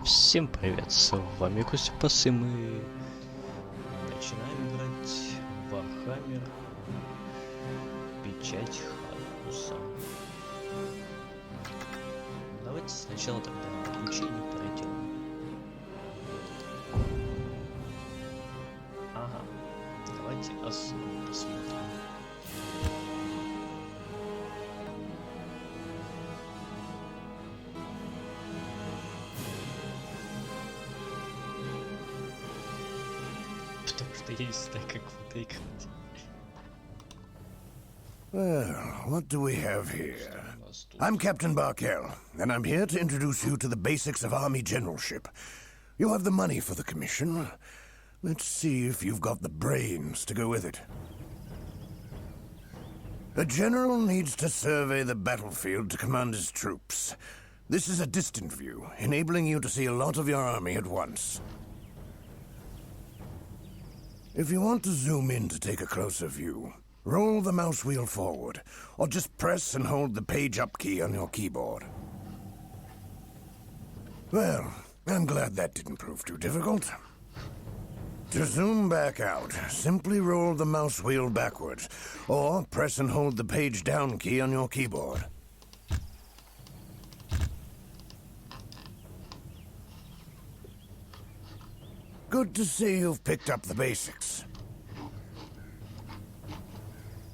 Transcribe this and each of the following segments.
Всем привет, с вами Костя Пас, и мы начинаем играть в Warhammer Печать Хаоса. Давайте сначала тогда приключение пройдем. Ага, давайте основу посмотрим. Потому что я не знаю, как в это играть. Well, what do we have here? I'm Captain Barkel, and I'm here to introduce you to the basics of Army Generalship. You have the money for the commission. Let's see if you've got the brains to go with it. A general needs to survey the battlefield to command his troops. This is a distant view, enabling you to see a lot of your army at once. If you want to zoom in to take a closer view, roll the mouse wheel forward, or just press and hold the page up key on your keyboard. Well, I'm glad that didn't prove too difficult. To zoom back out, simply roll the mouse wheel backwards, or press and hold the page down key on your keyboard. Good to see you've picked up the basics.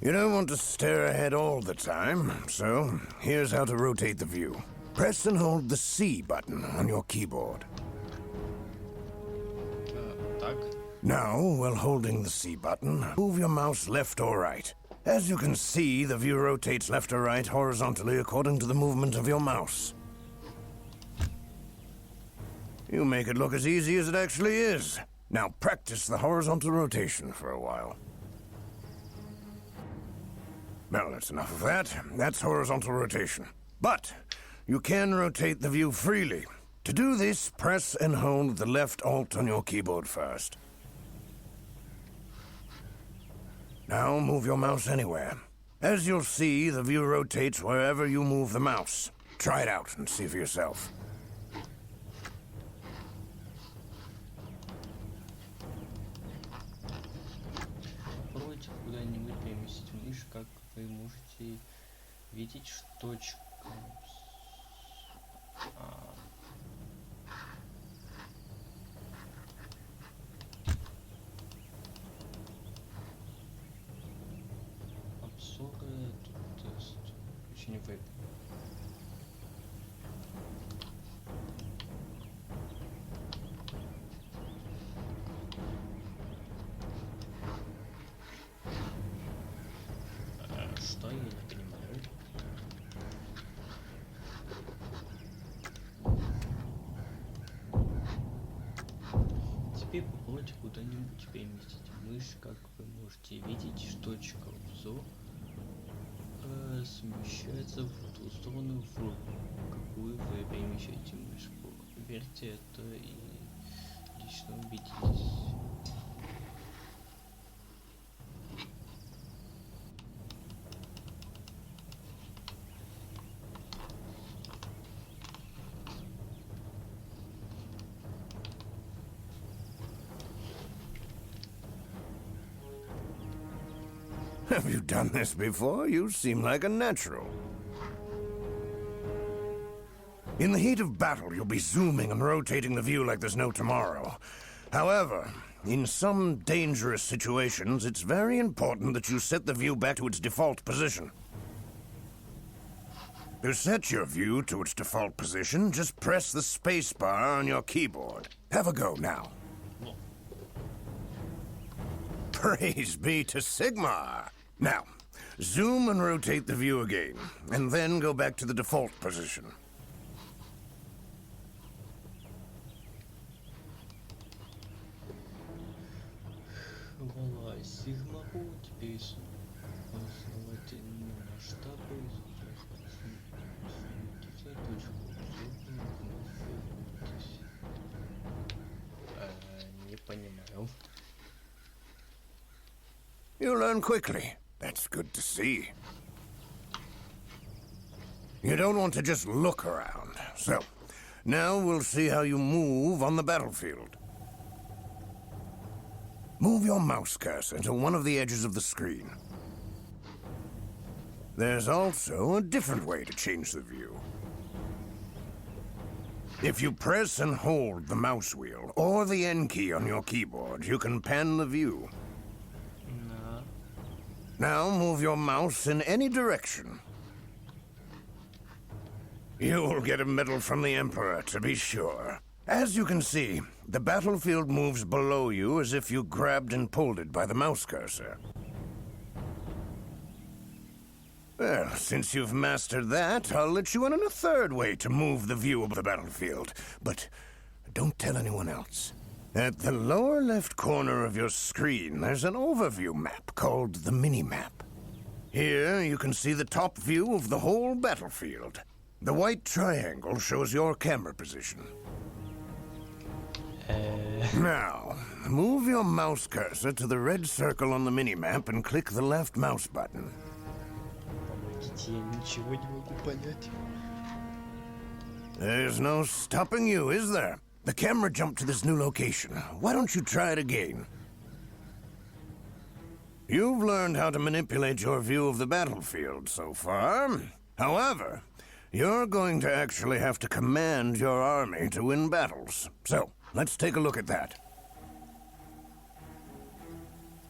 You don't want to stare ahead all the time, so here's how to rotate the view. Press and hold the C button on your keyboard. Now, while holding the C button, move your mouse left or right. As you can see, the view rotates left or right horizontally according to the movement of your mouse. You make it look as easy as it actually is. Now practice the horizontal rotation for a while. Well, that's enough of that. That's horizontal rotation. But you can rotate the view freely. To do this, press and hold the left Alt on your keyboard first. Now move your mouse anywhere. As you'll see, the view rotates wherever you move the mouse. Try it out and see for yourself. Попробуйте куда-нибудь переместить мышь, как вы можете видеть, точка. Обзоры, тут тест. Включение веб. Что я не понимаю? Теперь попробуйте куда-нибудь переместить мышь, как вы можете видеть, точка обзор смещается в ту сторону, в какую вы перемещаете мышь. Проверьте это и лично убедитесь. Have you done this before? You seem like a natural. In the heat of battle, you'll be zooming and rotating the view like there's no tomorrow. However, in some dangerous situations, it's very important that you set the view back to its default position. To set your view to its default position, just press the space bar on your keyboard. Have a go now. Praise be to Sigmar! Now, zoom and rotate the view again, and then go back to the default position. Хвала Сигмару, теперь основательные масштабы, не понимаю. You learn quickly. That's good to see. You don't want to just look around. So, Now we'll see how you move on the battlefield. Move your mouse cursor to one of the edges of the screen. There's also a different way to change the view. If you press and hold the mouse wheel or the N key on your keyboard, you can pan the view. No. Now move your mouse in any direction. You'll get a medal from the Emperor, to be sure. As you can see, the battlefield moves below you as if you grabbed and pulled it by the mouse cursor. Well, since you've mastered that, I'll let you in on a third way to move the view of the battlefield. But don't tell anyone else. At the lower left corner of your screen, there's an overview map called the mini-map. Here, you can see the top view of the whole battlefield. The white triangle shows your camera position. Now, move your mouse cursor to the red circle on the mini-map and click the left mouse button. Помогите, я ничего не могу понять. There's no stopping you, is there? The camera jumped to this new location. Why don't you try it again? You've learned how to manipulate your view of the battlefield so far. However, you're going to actually have to command your army to win battles. So, let's take a look at that.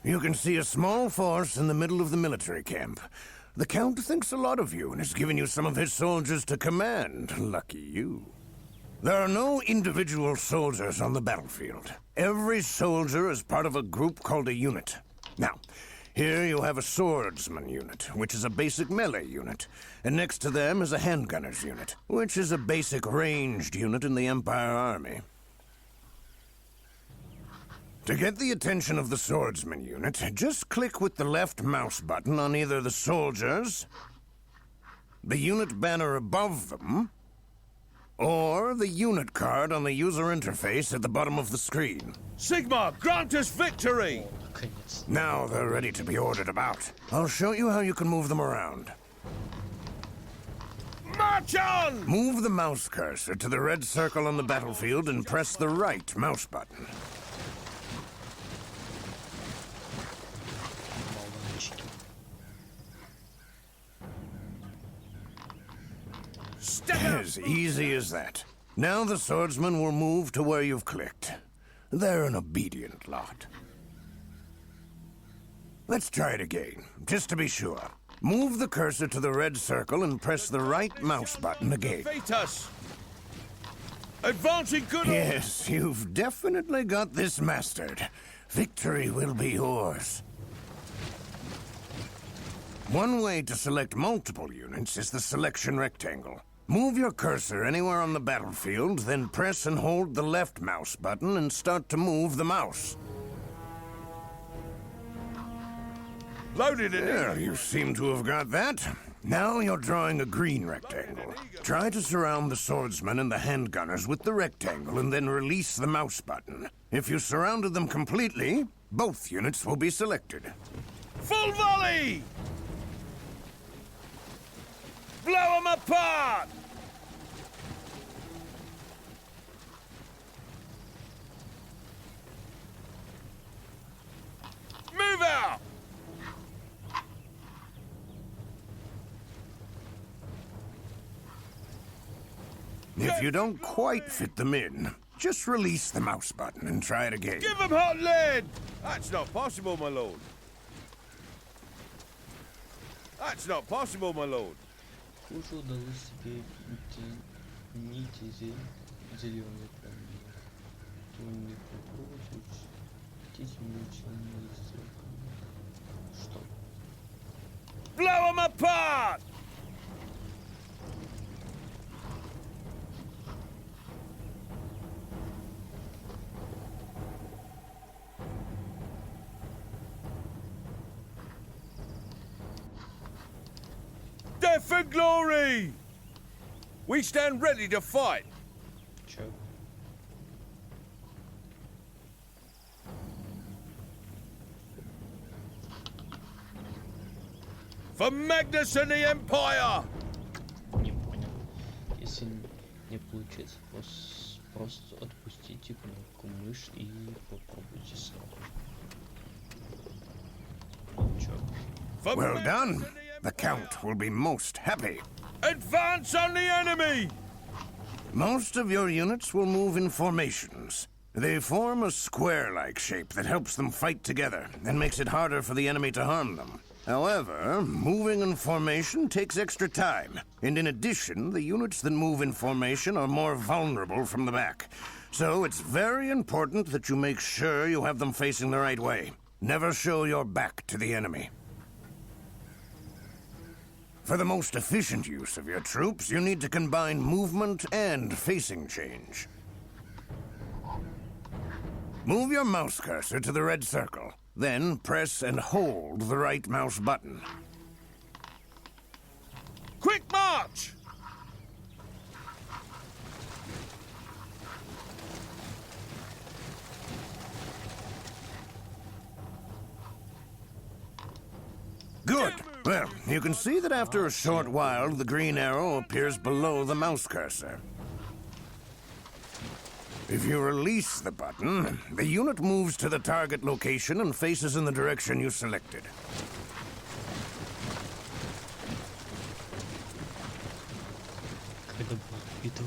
You can see a small force in the middle of the military camp. The Count thinks a lot of you and has given you some of his soldiers to command. Lucky you. There are no individual soldiers on the battlefield. Every soldier is part of a group called a unit. Now, here you have a Swordsman Unit, which is a basic melee unit. And next to them is a Handgunners Unit, which is a basic ranged unit in the Empire Army. To get the attention of the Swordsman Unit, just click with the left mouse button on either the soldiers, the unit banner above them, or the unit card on the user interface at the bottom of the screen. Sigma, grant us victory! Наконец. Now they're ready to be ordered about. I'll show you how you can move them around. March on! Move the mouse cursor to the red circle on the battlefield and press the right mouse button. Молодчики. As easy as that. Now the swordsmen will move to where you've clicked. They're an obedient lot. Let's try it again, just to be sure. Move the cursor to the red circle and press the right mouse button again. Defeat us! Advancing good. Yes, you've definitely got this mastered. Victory will be yours. One way to select multiple units is the selection rectangle. Move your cursor anywhere on the battlefield, then press and hold the left mouse button and start to move the mouse. Loaded it. There, you seem to have got that. Now you're drawing a green rectangle. Try to surround the swordsmen and the handgunners with the rectangle and then release the mouse button. If you surrounded them completely, both units will be selected. Full volley! Blow them apart! Move out! If you don't quite fit them in, just release the mouse button and try it again. Give them hot lead! That's not possible, my lord. That's not possible, my lord. Уже удалось себе нити зеленой промили. Тунник попробовать. Здесь меченые ссылками. Что? Blow them apart! Death and glory! We stand ready to fight. Чё? For Magnus and the Empire! Не понял. Если не получается. Просто отпустите кнопку мышь и попробуйте снова. Well done. The Count will be most happy. Advance on the enemy! Most of your units will move in formations. They form a square-like shape that helps them fight together and makes it harder for the enemy to harm them. However, moving in formation takes extra time, and in addition, the units that move in formation are more vulnerable from the back. So it's very important that you make sure you have them facing the right way. Never show your back to the enemy. For the most efficient use of your troops, you need to combine movement and facing change. Move your mouse cursor to the red circle. Then press and hold the right mouse button. Quick march! Good. Well, you can see that after a short while, the green arrow appears below the mouse cursor. If you release the button, the unit moves to the target location and faces in the direction you selected. Когда будет битва?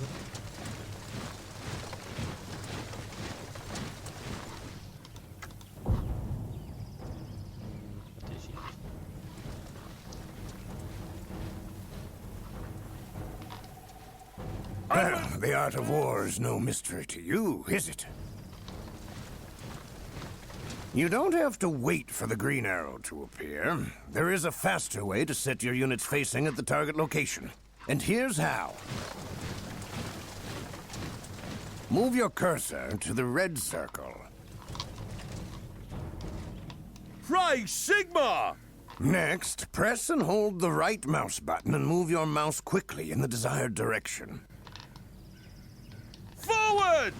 Подождите. Well, the art of war is no mystery to you, is it? You don't have to wait for the green arrow to appear. There is a faster way to set your units facing at the target location. And here's how. Move your cursor to the red circle. Praise Sigma! Next, press and hold the right mouse button and move your mouse quickly in the desired direction. Forward!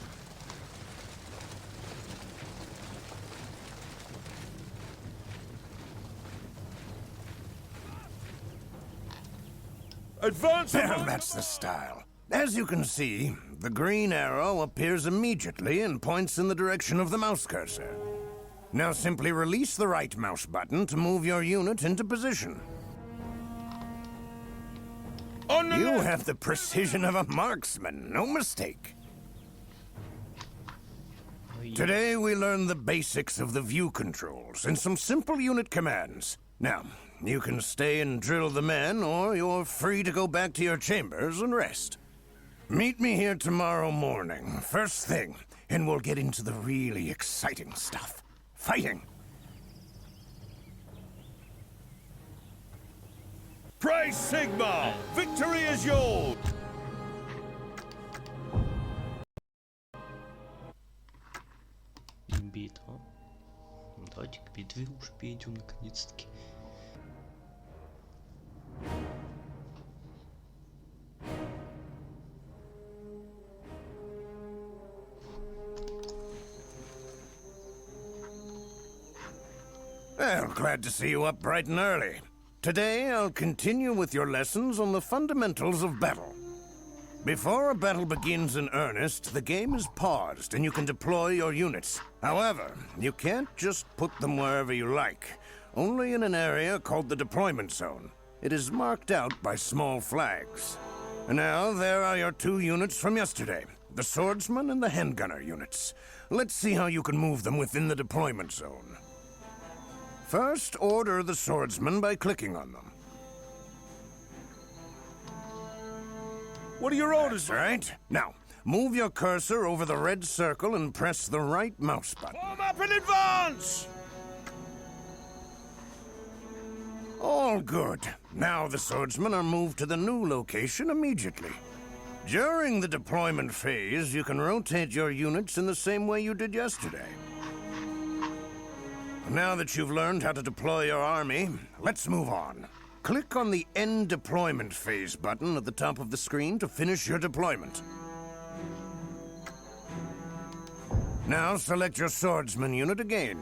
Advance! Well, that's the style. As you can see, the green arrow appears immediately and points in the direction of the mouse cursor. Now simply release the right mouse button to move your unit into position. On the You left. have the precision of a marksman, no mistake. Today we learn the basics of the view controls and some simple unit commands. Now, you can stay and drill the men, or you're free to go back to your chambers and rest. Meet me here tomorrow morning, first thing, and we'll get into the really exciting stuff. Fighting. Praise Sigma! Victory is yours! Битва. Давайте к битве уж перейдем наконец-таки. Well, glad to see you up bright and early. Today, I'll continue with your lessons on the fundamentals of battle. Before a battle begins in earnest, the game is paused and you can deploy your units. However, you can't just put them wherever you like, only in an area called the deployment zone. It is marked out by small flags. And now, there are your two units from yesterday, the Swordsman and the Handgunner units. Let's see how you can move them within the deployment zone. First, order the Swordsman by clicking on them. What are your orders? That's right. Now, move your cursor over the red circle and press the right mouse button. Form up in advance! All good. Now the swordsmen are moved to the new location immediately. During the deployment phase, you can rotate your units in the same way you did yesterday. Now that you've learned how to deploy your army, let's move on. Click on the End Deployment Phase button at the top of the screen to finish your deployment. Now select your Swordsman unit again.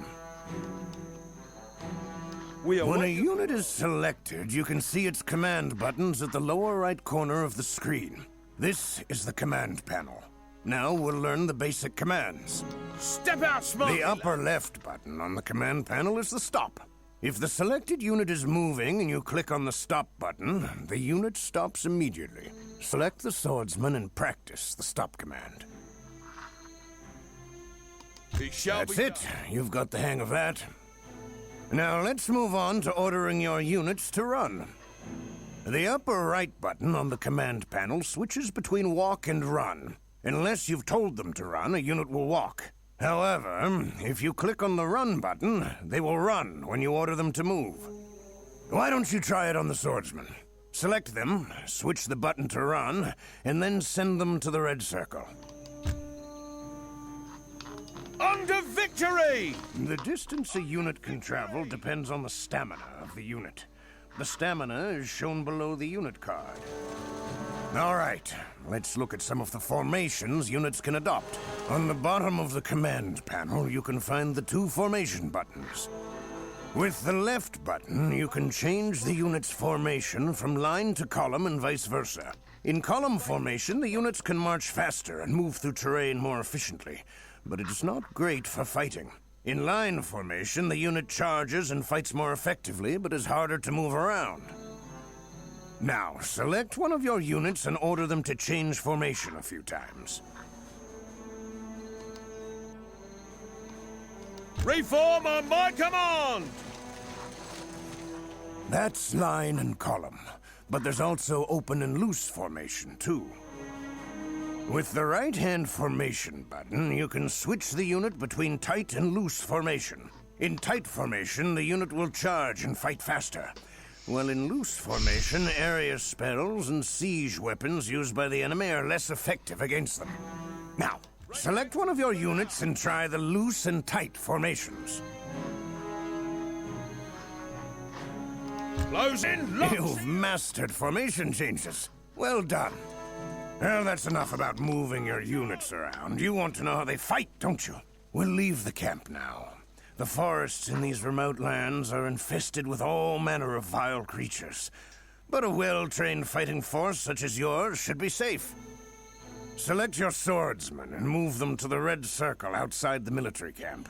When a unit is selected, you can see its command buttons at the lower right corner of the screen. This is the command panel. Now we'll learn the basic commands. Step out, Smoky! The upper left button on the command panel is the stop. If the selected unit is moving and you click on the stop button, the unit stops immediately. Select the swordsman and practice the stop command. That's it. You've got the hang of that. Now let's move on to ordering your units to run. The upper right button on the command panel switches between walk and run. Unless you've told them to run, a unit will walk. However, if you click on the run button, they will run when you order them to move. Why don't you try it on the swordsman? Select them, switch the button to run, and then send them to the red circle. On to victory! The distance a unit can travel depends on the stamina of the unit. The stamina is shown below the unit card. All right, let's look at some of the formations units can adopt. On the bottom of the command panel, you can find the 2 formation buttons. With the left button, you can change the unit's formation from line to column and vice versa. In column formation, the units can march faster and move through terrain more efficiently, but it is not great for fighting. In line formation, the unit charges and fights more effectively, but is harder to move around. Now, select one of your units and order them to change formation a few times. Reform on my command! That's line and column, but there's also open and loose formation, too. With the right-hand formation button, you can switch the unit between tight and loose formation. In tight formation, the unit will charge and fight faster, while in loose formation, area spells and siege weapons used by the enemy are less effective against them. Now, select one of your units and try the loose and tight formations. Close in, locks You've in. mastered formation changes. Well done. Well, that's enough about moving your units around. You want to know how they fight, don't you? We'll leave the camp now. The forests in these remote lands are infested with all manner of vile creatures. But a well-trained fighting force such as yours should be safe. Select your swordsmen and move them to the red circle outside the military camp.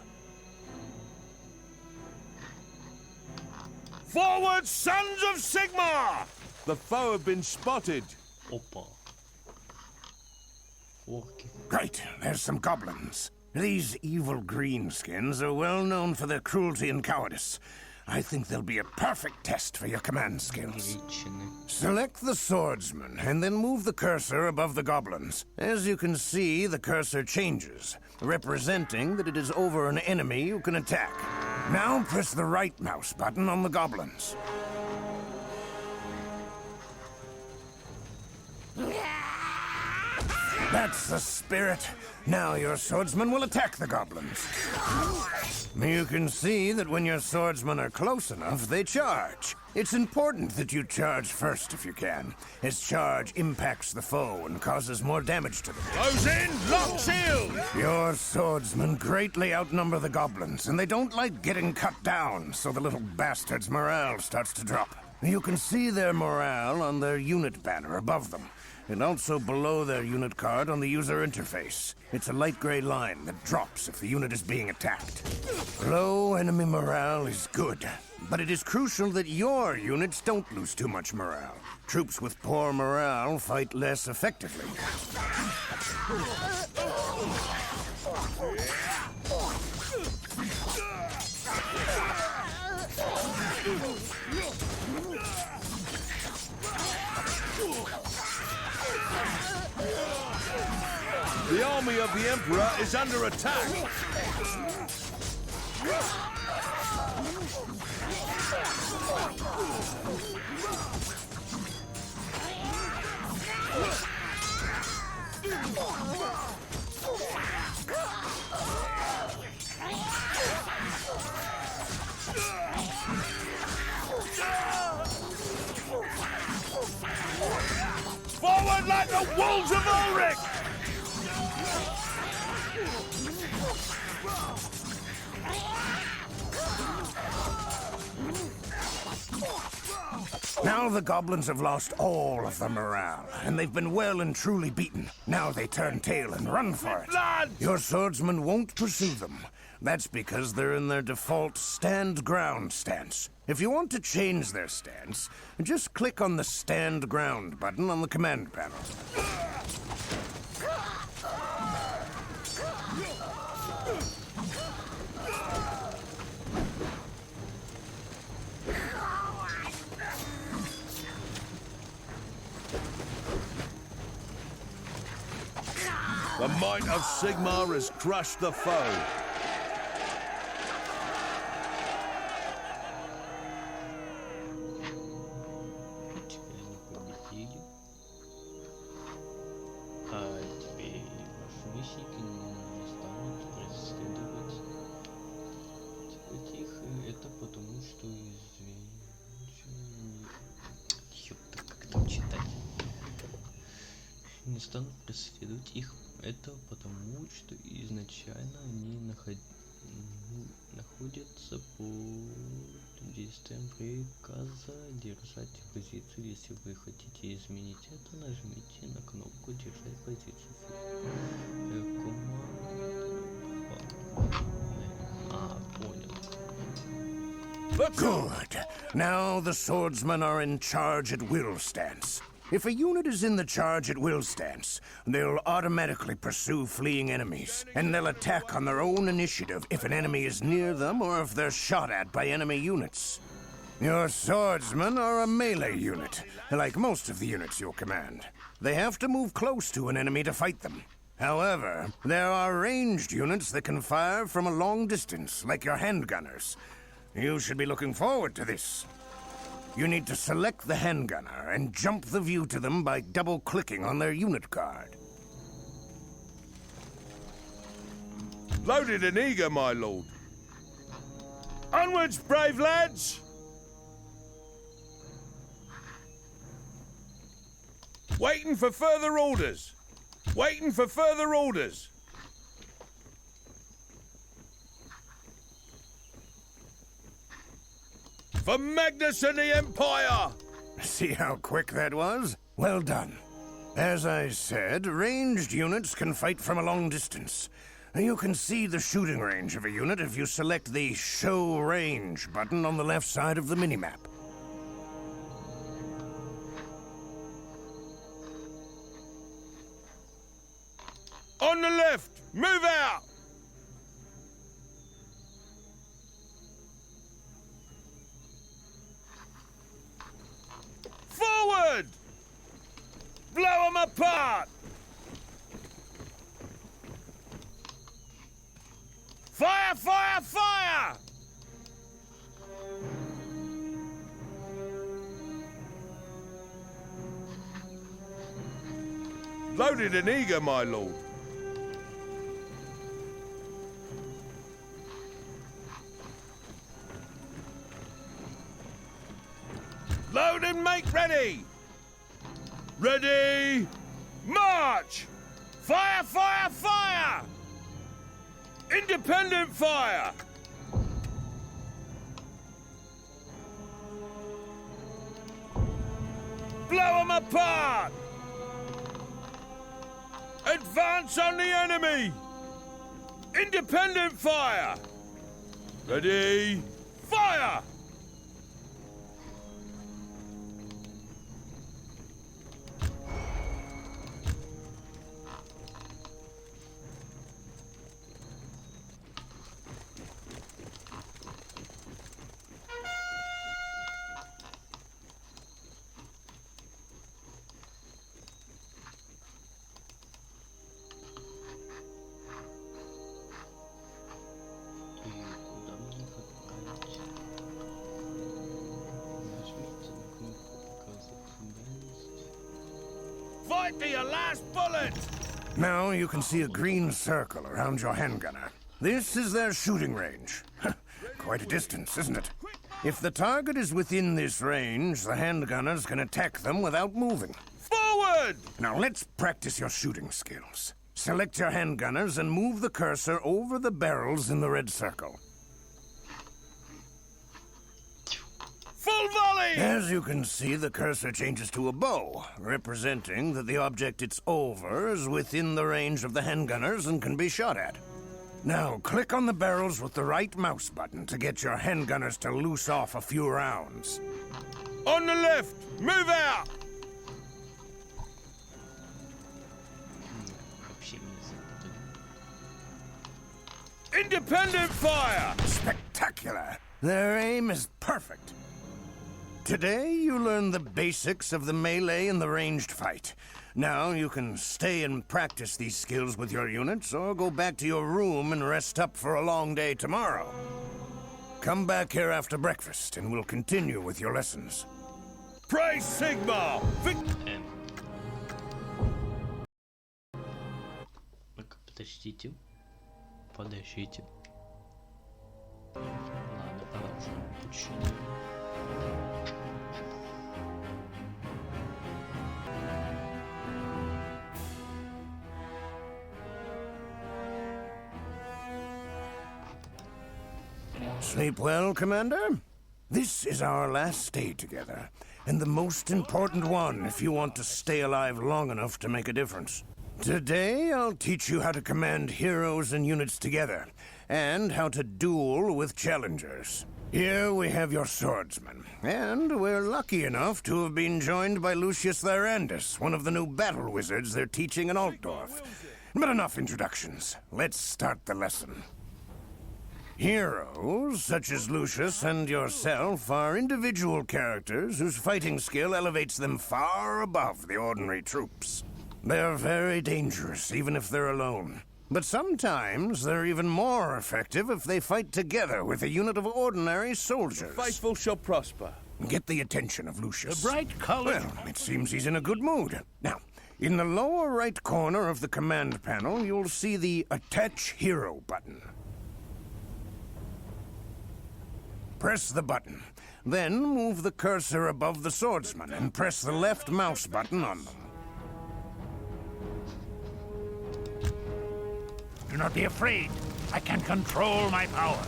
Forward, sons of Sigmar! The foe have been spotted. Опа. Орки. Great, there's some goblins. These evil greenskins are well known for their cruelty and cowardice. I think they'll be a perfect test for your command skills. Личины. Select the swordsman, and then move the cursor above the goblins. As you can see, the cursor changes, representing that it is over an enemy you can attack. Now press the right mouse button on the goblins. That's the spirit. Now your swordsman will attack the goblins. You can see that when your swordsmen are close enough, they charge. It's important that you charge first if you can, as charge impacts the foe and causes more damage to them. Close in, lock shield! Your swordsmen greatly outnumber the goblins, and they don't like getting cut down, so the little bastards' morale starts to drop. You can see their morale on their unit banner above them, and also below their unit card on the user interface. It's a light gray line that drops if the unit is being attacked. Low enemy morale is good, but it is crucial that your units don't lose too much morale. Troops with poor morale fight less effectively. The army of the Emperor is under attack. Forward like the wolves of Ulrich! Now the goblins have lost all of their morale, and they've been well and truly beaten. Now they turn tail and run for it. Blood! Your swordsmen won't pursue them. That's because they're in their default stand ground stance. If you want to change their stance, just click on the stand ground button on the command panel. The might of Sigmar has crushed the foe. Тебя не победили. А теперь ваши миссии не станут преследовать. Тихо, это потому, что Ёпта, как там читать? Не станут преследовать их. Это потому, что изначально они находятся под действием приказа держать позицию. Если вы хотите изменить это, нажмите на кнопку «Держать позицию». Понял. Good. Now the swordsmen are in charge at will stance. If a unit is in the charge at will stance, they'll automatically pursue fleeing enemies, and they'll attack on their own initiative if an enemy is near them or if they're shot at by enemy units. Your swordsmen are a melee unit, like most of the units you'll command. They have to move close to an enemy to fight them. However, there are ranged units that can fire from a long distance, like your handgunners. You should be looking forward to this. You need to select the handgunner and jump the view to them by double-clicking on their unit card. Loaded and eager, my lord. Onwards, brave lads! Waiting for further orders. Waiting for further orders. For Magnus and the Empire! See how quick that was? Well done. As I said, ranged units can fight from a long distance. You can see the shooting range of a unit if you select the Show Range button on the left side of the minimap. On the left! Move out! Forward! Blow them apart! Fire, fire, fire! Loaded and eager, my lord. Load and make ready! Ready! March! Fire, fire, fire! Independent fire! Blow them apart! Advance on the enemy! Independent fire! Ready! Fire! Fight to your last bullet! Now you can see a green circle around your handgunner. This is their shooting range. Quite a distance, isn't it? If the target is within this range, the handgunners can attack them without moving. Forward! Now let's practice your shooting skills. Select your handgunners and move the cursor over the barrels in the red circle. Full volley! As you can see, the cursor changes to a bow, representing that the object it's over is within the range of the handgunners and can be shot at. Now, click on the barrels with the right mouse button to get your handgunners to loose off a few rounds. On the left! Move out! Вообще не запутали. Independent fire! Spectacular! Their aim is perfect. Today, you learn the basics of the melee and the ranged fight. Now, you can stay and practice these skills with your units, or go back to your room and rest up for a long day tomorrow. Come back here after breakfast, and we'll continue with your lessons. Praise Sigmar! Так, подождите. Подождите. Ладно, продолжим обучение. Sleep well, Commander? This is our last day together, and the most important one if you want to stay alive long enough to make a difference. Today, I'll teach you how to command heroes and units together, and how to duel with challengers. Here we have your swordsman, and we're lucky enough to have been joined by Lucius Thyrandus, one of the new battle wizards they're teaching in Altdorf. But enough introductions. Let's start the lesson. Heroes, such as Lucius and yourself, are individual characters whose fighting skill elevates them far above the ordinary troops. They're very dangerous, even if they're alone. But sometimes they're even more effective if they fight together with a unit of ordinary soldiers. Faithful shall prosper. Get the attention of Lucius. The bright color. Well, it seems he's in a good mood. Now, in the lower right corner of the command panel, you'll see the Attach Hero button. Press the button. Then move the cursor above the swordsman and press the left mouse button on them. Do not be afraid. I can control my powers.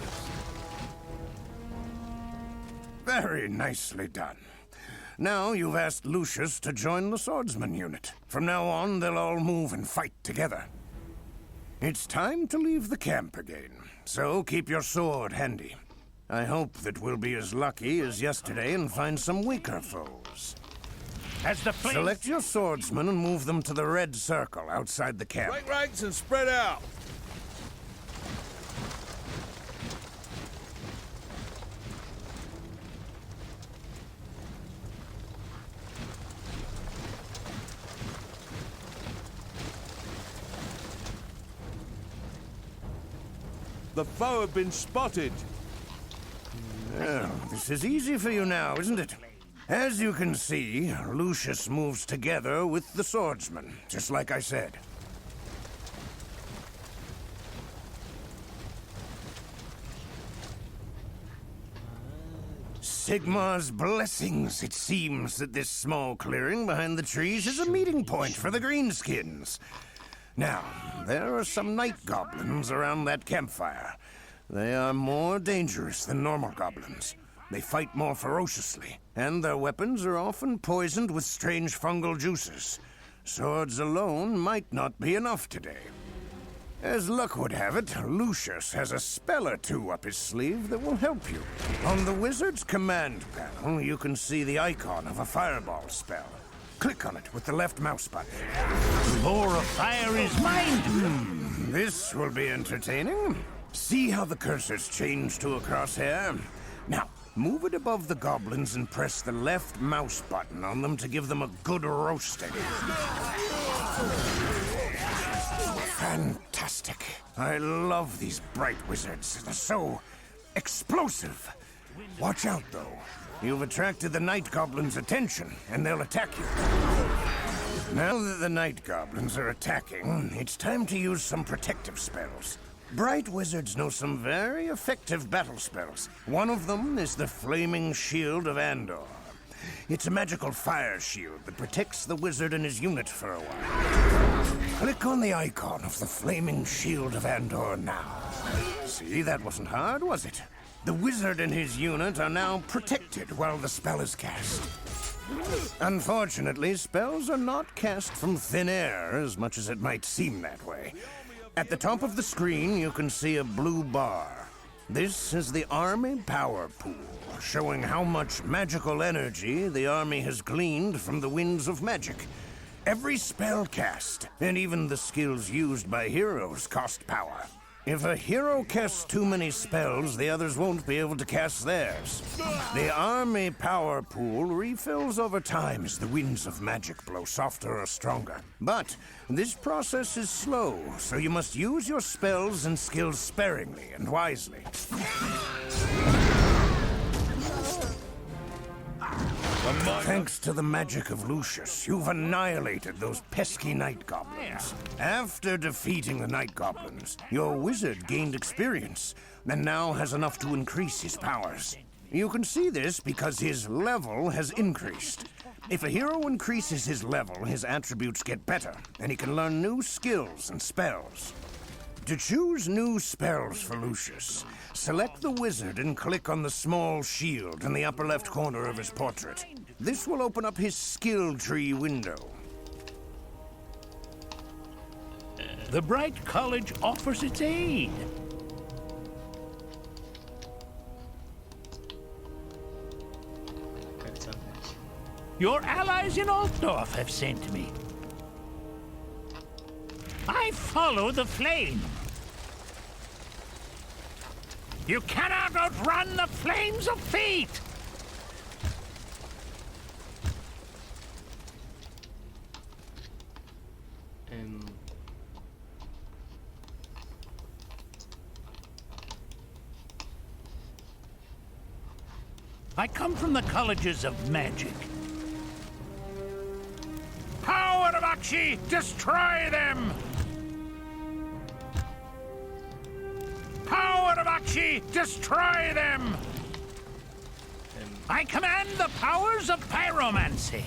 Very nicely done. Now you've asked Lucius to join the Swordsman Unit. From now on, they'll all move and fight together. It's time to leave the camp again, so keep your sword handy. I hope that we'll be as lucky as yesterday and find some weaker foes. As the flames... Select your swordsmen and move them to the red circle outside the camp. Break ranks and spread out. The foe have been spotted. Well, this is easy for you now, isn't it? As you can see, Lucius moves together with the swordsman, just like I said. Sigmar's blessings. It seems that this small clearing behind the trees is a meeting point for the greenskins. Now, there are some night goblins around that campfire. They are more dangerous than normal goblins. They fight more ferociously, and their weapons are often poisoned with strange fungal juices. Swords alone might not be enough today. As luck would have it, Lucius has a spell or two up his sleeve that will help you. On the wizard's command panel, you can see the icon of a fireball spell. Click on it with the left mouse button. The lore of fire is mine. This will be entertaining. See how the cursor's changed to a crosshair? Now, move it above the goblins and press the left mouse button on them to give them a good roasting. Fantastic. I love these bright wizards. They're so explosive. Watch out, though. You've attracted the night goblins' attention, and they'll attack you. Now that the night goblins are attacking, it's time to use some protective spells. Bright wizards know some very effective battle spells. One of them is the Flaming Shield of Andor. It's a magical fire shield that protects the wizard and his unit for a while. Click on the icon of the Flaming Shield of Andor now. See, that wasn't hard, was it? The wizard and his unit are now protected while the spell is cast. Unfortunately, spells are not cast from thin air, as much as it might seem that way. At the top of the screen, you can see a blue bar. This is the Army Power Pool, showing how much magical energy the Army has gleaned from the winds of magic. Every spell cast, and even the skills used by heroes, cost power. If a hero casts too many spells, the others won't be able to cast theirs. The Army Power Pool refills over time as the winds of magic blow softer or stronger. But this process is slow, so you must use your spells and skills sparingly and wisely. Thanks to the magic of Lucius, you've annihilated those pesky night goblins. After defeating the night goblins, your wizard gained experience, and now has enough to increase his powers. You can see this because his level has increased. If a hero increases his level, his attributes get better, and he can learn new skills and spells. To choose new spells for Lucius, select the wizard and click on the small shield in the upper left corner of his portrait. This will open up his skill tree window. The Bright College offers its aid. Your allies in Altdorf have sent me. I follow the flame. You cannot outrun the flames of fate! I come from the colleges of magic. Power of Akshi, destroy them! Power of Akshi, destroy them! I command the powers of pyromancy.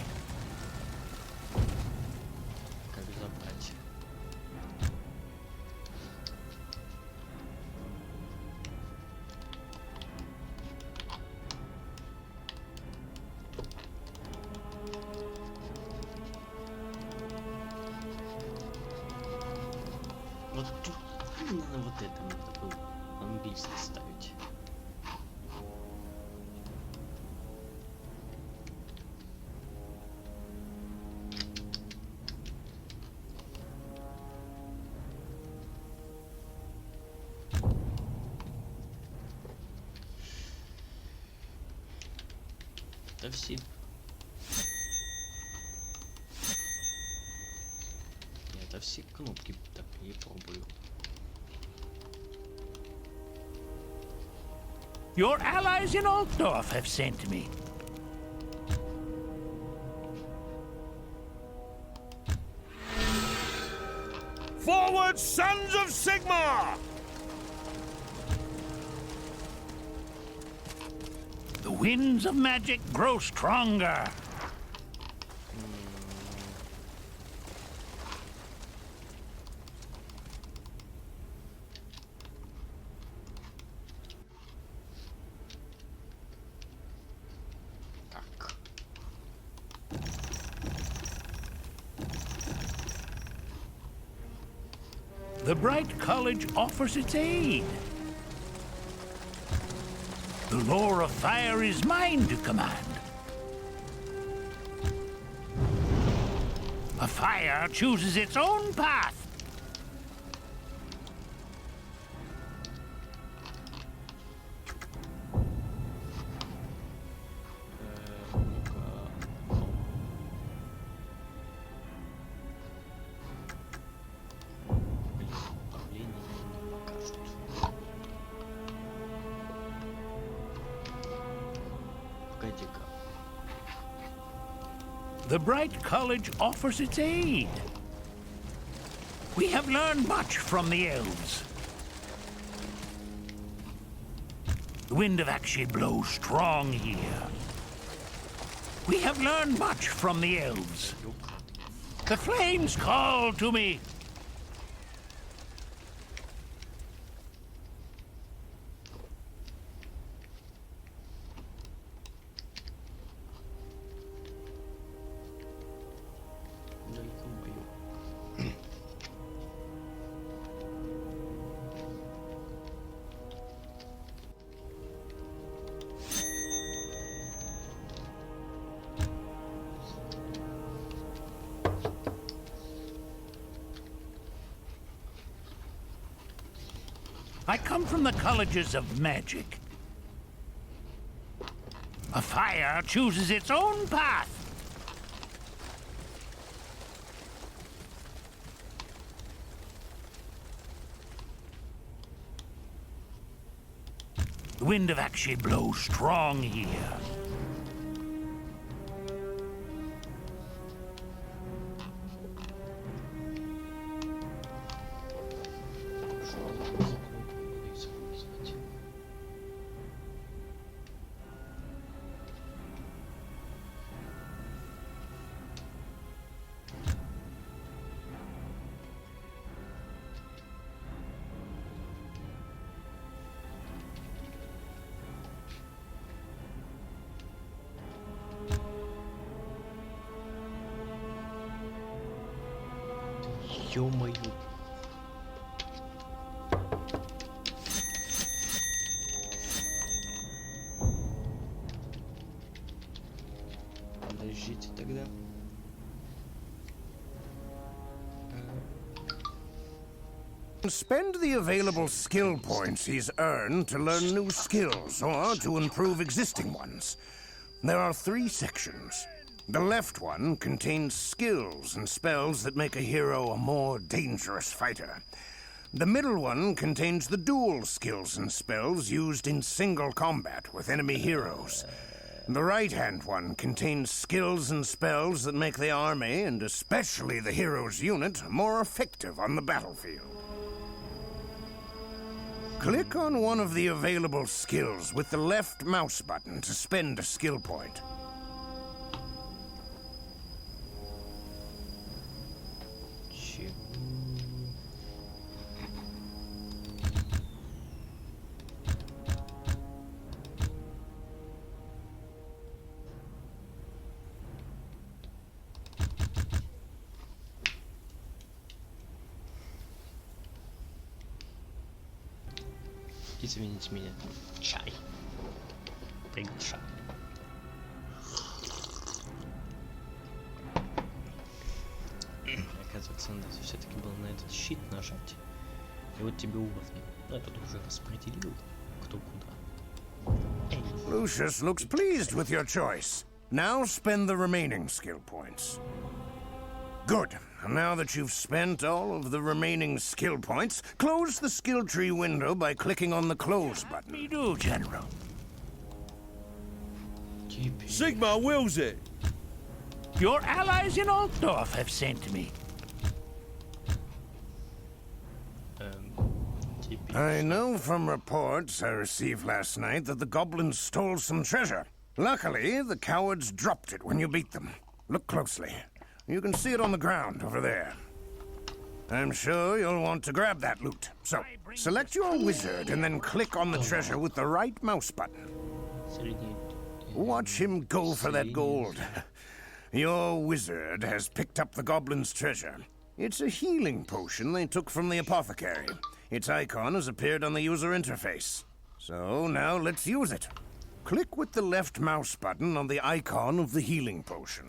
Вот тут именно вот это надо было английский ставить. Да все. Это все кнопки так не пробую. Your allies in Altdorf have sent me. Forward, sons of Sigmar! The winds of magic grow stronger. Так. The Bright College offers its aid. The lore of fire is mine to command. A fire chooses its own path. The Bright College offers its aid. We have learned much from the elves. The wind of Akshi blows strong here. We have learned much from the elves. The flames call to me. I come from the colleges of magic. A fire chooses its own path. The wind of Akshi blows strong here. Ё-моё. Подождите тогда. Spend the available skill points he's earned to learn new skills or to improve existing ones. There are 3 sections. The left one contains skills and spells that make a hero a more dangerous fighter. The middle one contains the dual skills and spells used in single combat with enemy heroes. The right-hand one contains skills and spells that make the army, and especially the hero's unit, more effective on the battlefield. Click on one of the available skills with the left mouse button to spend a skill point. Извините меня. Чай. Приглашаю. Оказывается, надо все-таки было на этот щит нажать. И вот тебе уровни. Ну, я тут уже распределил, кто куда. Эй. Lucius looks pleased with your choice. Now spend the remaining skill points. Good. Now that you've spent all of the remaining skill points, close the skill tree window by clicking on the close button. Me do, General. Sigma wills it. Your allies in Altdorf have sent me. I know from reports I received last night that the goblins stole some treasure. Luckily, the cowards dropped it when you beat them. Look closely. You can see it on the ground over there. I'm sure you'll want to grab that loot. So, select your wizard and then click on the treasure with the right mouse button. Watch him go for that gold. Your wizard has picked up the goblin's treasure. It's a healing potion they took from the apothecary. Its icon has appeared on the user interface. So now let's use it. Click with the left mouse button on the icon of the healing potion.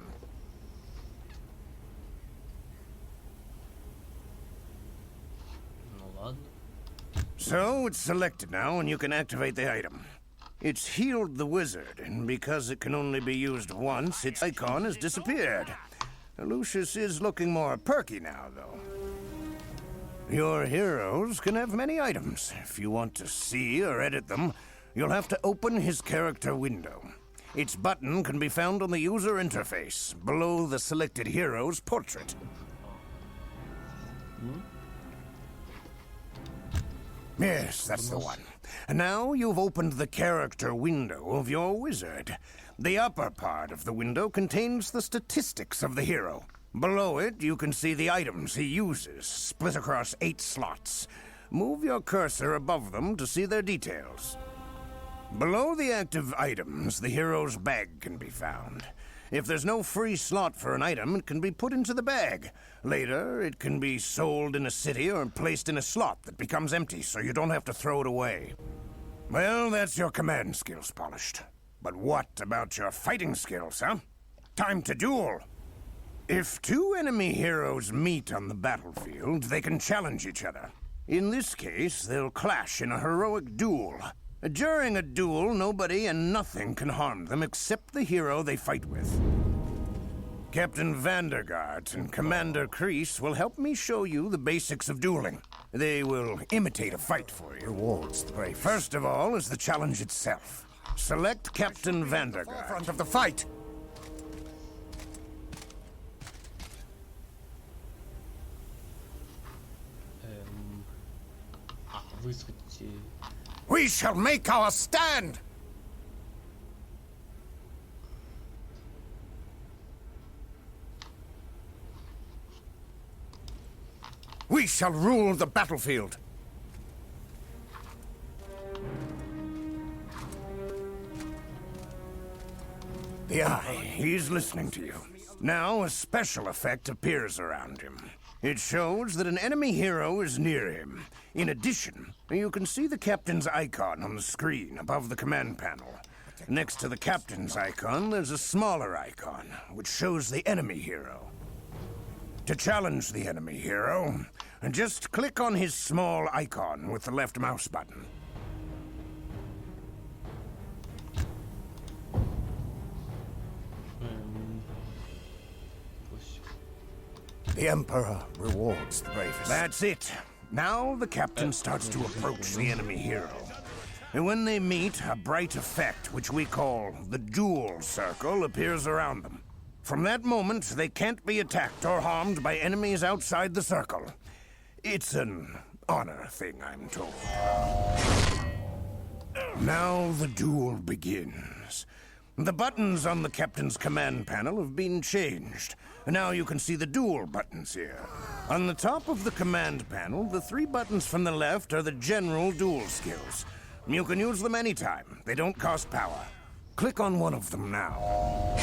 So it's selected now, and you can activate the item. It's healed the wizard, and because it can only be used once, its icon has disappeared. Lucius is looking more perky now, though. Your heroes can have many items. If you want to see or edit them, you'll have to open his character window. Its button can be found on the user interface, below the selected hero's portrait. Yes, that's the one. And now you've opened the character window of your wizard. The upper part of the window contains the statistics of the hero. Below it, you can see the items he uses, split across 8 slots. Move your cursor above them to see their details. Below the active items, the hero's bag can be found. If there's no free slot for an item, it can be put into the bag. Later, it can be sold in a city or placed in a slot that becomes empty, so you don't have to throw it away. Well, that's your command skills polished. But what about your fighting skills, huh? Time to duel! If 2 enemy heroes meet on the battlefield, they can challenge each other. In this case, they'll clash in a heroic duel. During a duel, nobody and nothing can harm them except the hero they fight with. Captain Vandergaard and Commander Kreese will help me show you the basics of dueling. They will imitate a fight for you. Rewards the brave. First of all is the challenge itself. Select Captain Vandergaard. Front of the fight. Вызвать... We shall make our stand. We shall rule the battlefield. The eye, he's listening to you. Now a special effect appears around him. It shows that an enemy hero is near him. In addition, you can see the captain's icon on the screen above the command panel. Next to the captain's icon, there's a smaller icon, which shows the enemy hero. To challenge the enemy hero, just click on his small icon with the left mouse button. The Emperor rewards the bravest. That's it. Now the captain starts to approach the enemy hero. And when they meet, a bright effect, which we call the duel circle, appears around them. From that moment, they can't be attacked or harmed by enemies outside the circle. It's an honor thing, I'm told. Now the duel begins. The buttons on the captain's command panel have been changed. Now you can see the duel buttons here. On the top of the command panel, the 3 buttons from the left are the general duel skills. You can use them anytime. They don't cost power. Click on one of them now.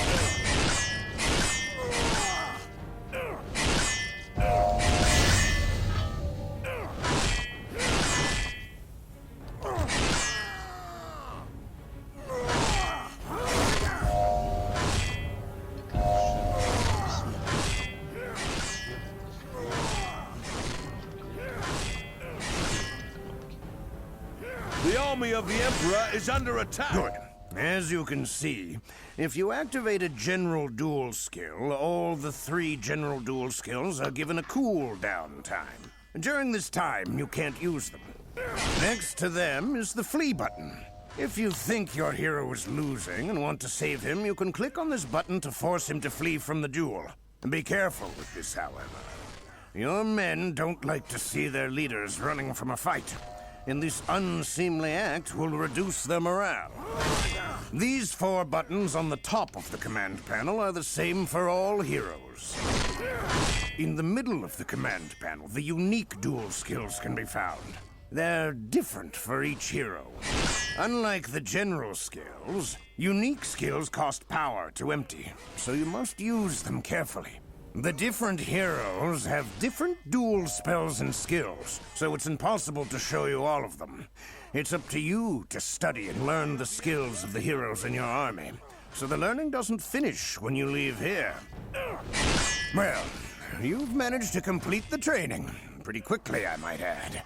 The army of the Emperor is under attack. Good. As you can see, if you activate a general duel skill, all the 3 general duel skills are given a cooldown time. During this time, you can't use them. Next to them is the flee button. If you think your hero is losing and want to save him, you can click on this button to force him to flee from the duel. Be careful with this, however. Your men don't like to see their leaders running from a fight, and this unseemly act will reduce their morale. These 4 buttons on the top of the command panel are the same for all heroes. In the middle of the command panel, the unique duel skills can be found. They're different for each hero. Unlike the general skills, unique skills cost power to empty, so you must use them carefully. The different heroes have different duel spells and skills, so it's impossible to show you all of them. It's up to you to study and learn the skills of the heroes in your army, so the learning doesn't finish when you leave here. Well, you've managed to complete the training, pretty quickly, I might add.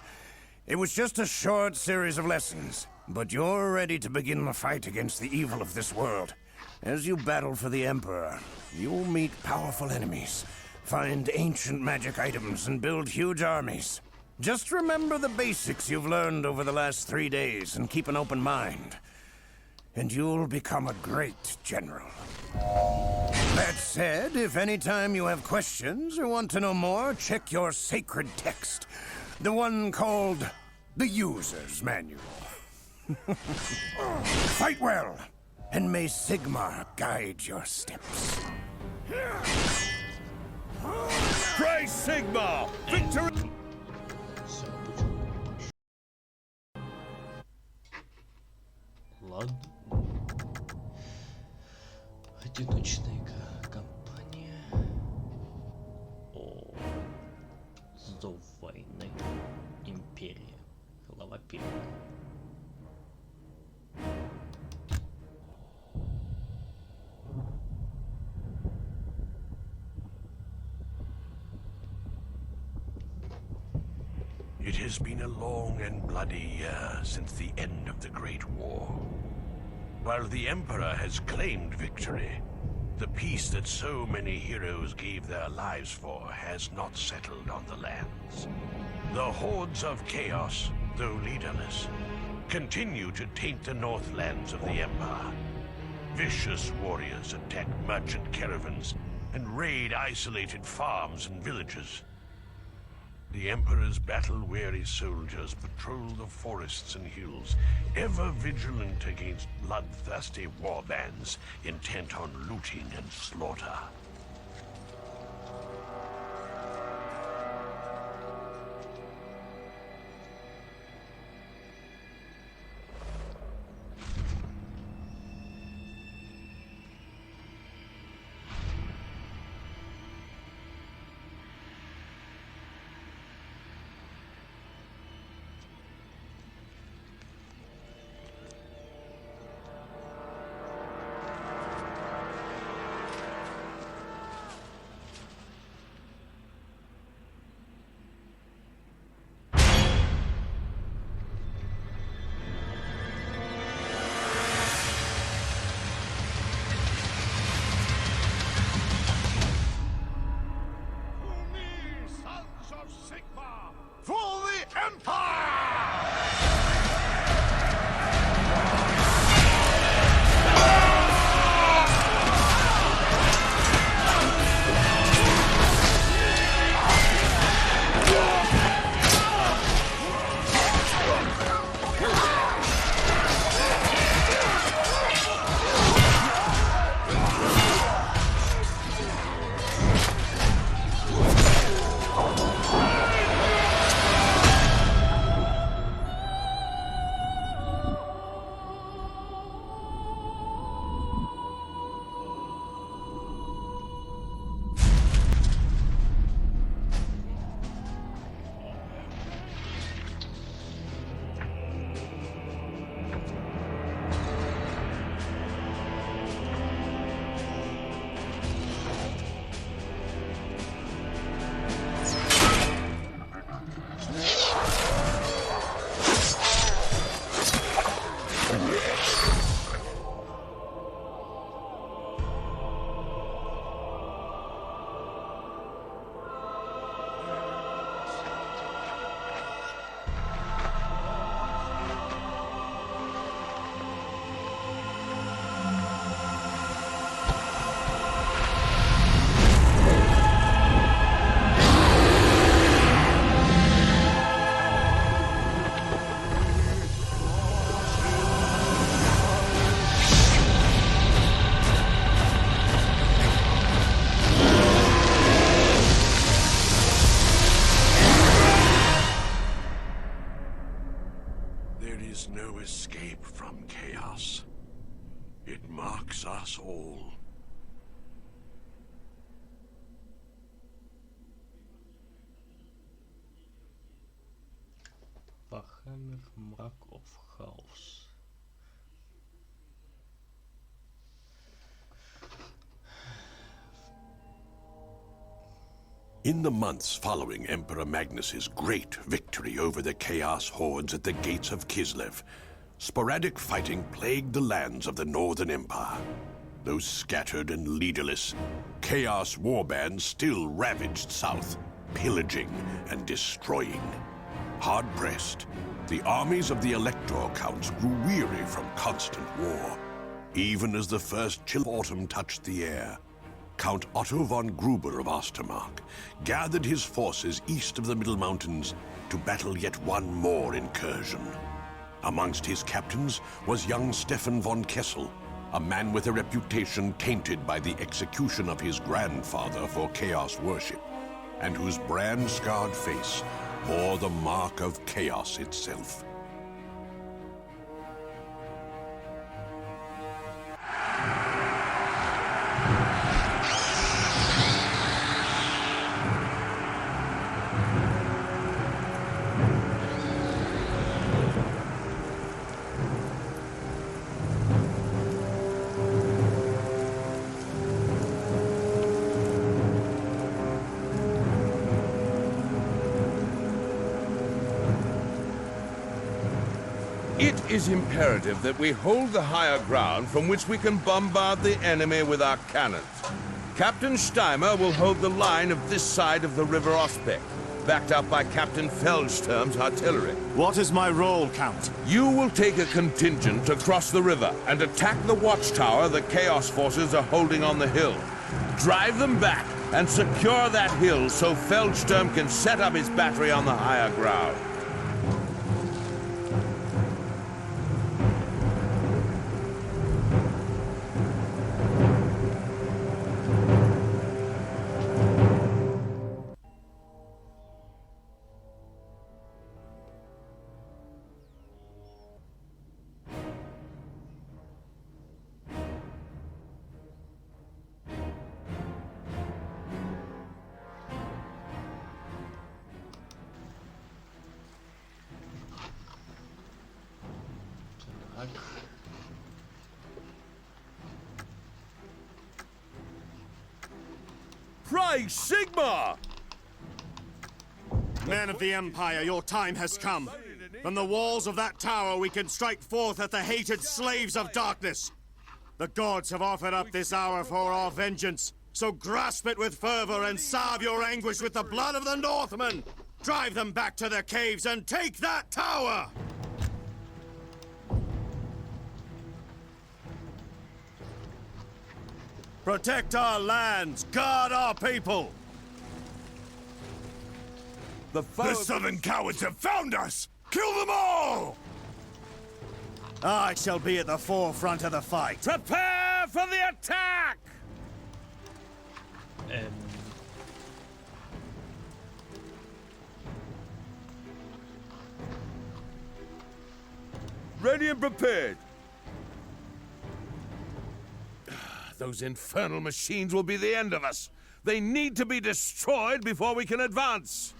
It was just a short series of lessons, but you're ready to begin the fight against the evil of this world. As you battle for the Emperor, you'll meet powerful enemies, find ancient magic items, and build huge armies. Just remember the basics you've learned over the last 3 days and keep an open mind, and you'll become a great general. That said, if any time you have questions or want to know more, check your sacred text, the one called the User's Manual. Fight well! And may Sigmar guide your steps. Praise Sigmar! Victory! Ладно. Одиночная кампания. О, зов войны. Империя. Глава 1. It has been a long and bloody year since the end of the Great War. While the Emperor has claimed victory, the peace that so many heroes gave their lives for has not settled on the lands. The hordes of chaos, though leaderless, continue to taint the northlands of the Empire. Vicious warriors attack merchant caravans and raid isolated farms and villages. The Emperor's battle-weary soldiers patrol the forests and hills, ever vigilant against bloodthirsty warbands intent on looting and slaughter. No escape from chaos. It marks us all. Warhammer Mark of Chaos. In the months following Emperor Magnus's great victory over the Chaos hordes at the gates of Kislev, sporadic fighting plagued the lands of the Northern Empire. Though scattered and leaderless, Chaos warbands still ravaged south, pillaging and destroying. Hard-pressed, the armies of the Elector counts grew weary from constant war. Even as the first chill of autumn touched the air, Count Otto von Gruber of Ostermark gathered his forces east of the Middle Mountains to battle yet one more incursion. Amongst his captains was young Stefan von Kessel, a man with a reputation tainted by the execution of his grandfather for chaos worship, and whose brand-scarred face bore the mark of chaos itself. It is imperative that we hold the higher ground from which we can bombard the enemy with our cannons. Captain Steimer will hold the line of this side of the River Ospek, backed up by Captain Feldsturm's artillery. What is my role, Count? You will take a contingent across the river and attack the watchtower the Chaos forces are holding on the hill. Drive them back and secure that hill so Feldsturm can set up his battery on the higher ground. Praise Sigmar! Men of the Empire, your time has come. From the walls of that tower we can strike forth at the hated slaves of darkness. The gods have offered up this hour for our vengeance, so grasp it with fervor and salve your anguish with the blood of the Northmen! Drive them back to their caves and take that tower! Protect our lands, guard our people! The southern cowards have found us! Kill them all! I shall be at the forefront of the fight. Prepare for the attack! Ready and prepared. Those infernal machines will be the end of us. They need to be destroyed before we can advance.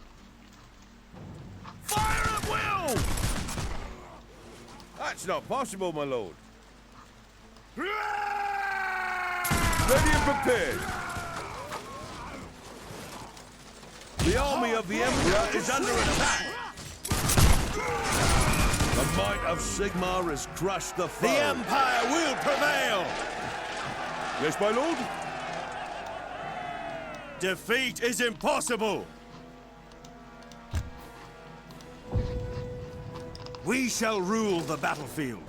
Fire at will! That's not possible, my lord. Ready and prepared. The army of the Emperor is under attack. The might of Sigmar has crushed the foe. The Empire will prevail! Yes, my lord? Defeat is impossible! We shall rule the battlefield.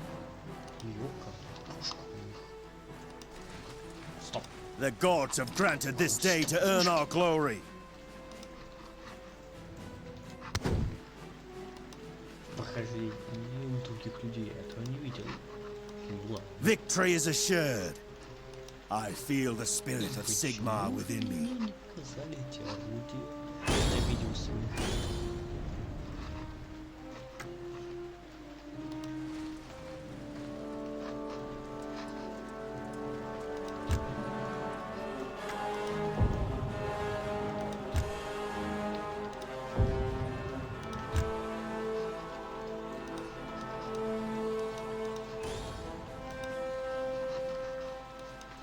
Stop. The gods have granted this day to earn our glory. Похождение у других людей, я этого не видел. Ну ладно. Victory is assured. I feel the spirit of Sigmar within me. Почему не показали эти орудия? Я видел своих.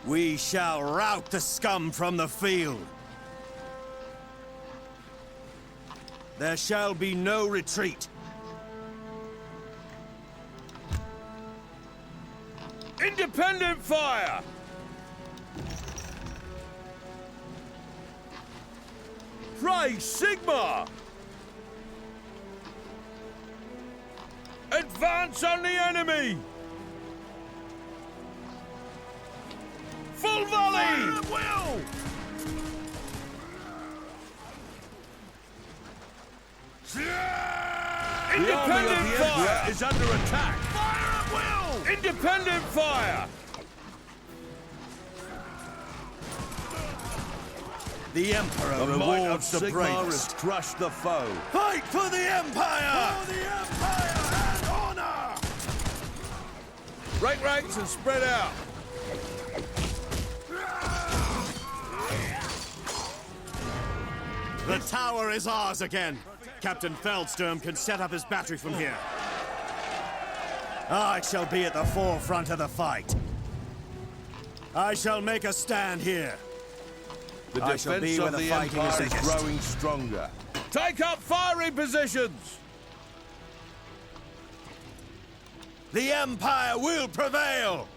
We shall rout the scum from the field. There shall be no retreat. Independent fire! Praise Sigmar! Advance on the enemy! Full volley! Fire at will! Independent fire is under attack! Fire at will! Independent fire! The Emperor The might of rewards the Sigmar bravest. has crushed the foe. Fight for the Empire! For the Empire and honor! Break ranks and spread out. The tower is ours again. Captain Feldsturm can set up his battery from here. I shall be at the forefront of the fight. I shall make a stand here. The I shall be defense where of the the fighting Empire is is thickest. growing stronger. Take up firing positions! The Empire will prevail!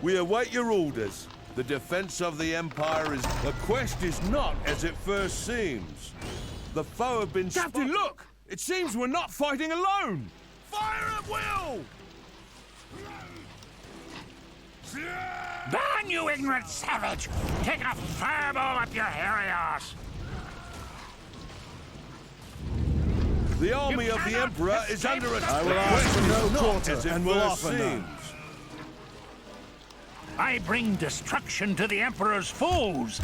We await your orders. The defense of the Empire is... The quest is not as it first seems. The foe have been... Captain, look! It seems we're not fighting alone! Fire at will! Burn, you ignorant savage! Take a fireball up your hairy arse! The army of the Emperor is under attack. I will ask for no quarter, and will offer none. I bring destruction to the Emperor's foes!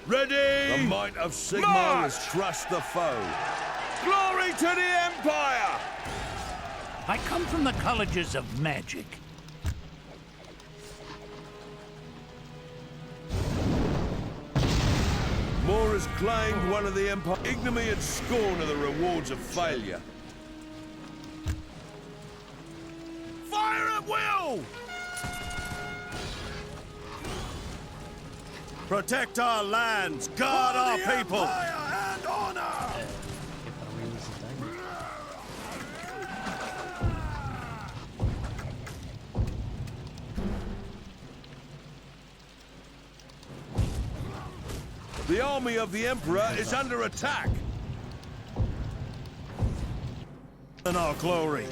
Ready! The might of Sigmar has crushed the foe. Glory to the Empire! I come from the colleges of magic. Moore has claimed one of the Empire. Ignominy and scorn are the rewards of failure. Fire at will! Protect our lands, guard our people! And honor! The army of the Emperor is under attack. And our glory.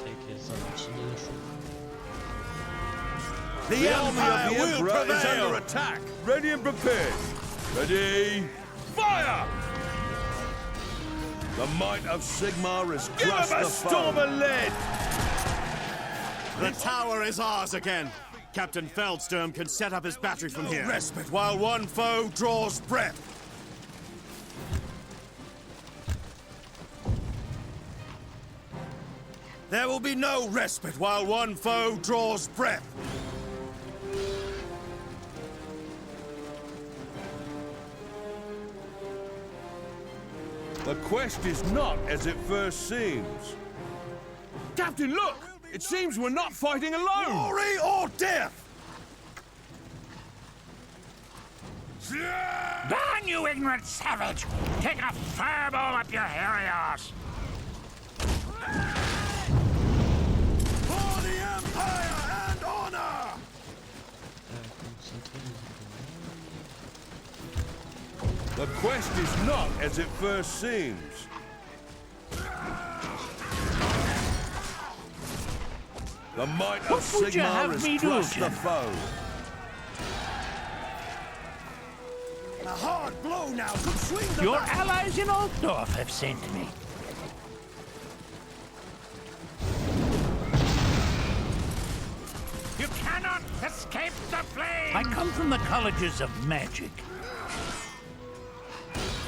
The army of the Emperor is under attack. Ready and prepared. Ready, fire! The might of Sigmar has crushed the foe. Storm of lead! The tower is ours again. Captain Feldsturm can set up his battery from here. Respite while one foe draws breath. There will be no respite while one foe draws breath. The quest is not as it first seems. Captain, look! It seems we're not fighting alone! Glory or death! Burn, you ignorant savage! Take a fireball up your hairy arse! For the Empire and honor! The quest is not as it first seems. The might of Sigmar has crushed the foe. A hard blow now could swing the Your battle. allies in Altdorf have sent me. You cannot escape the flames! I come from the colleges of magic.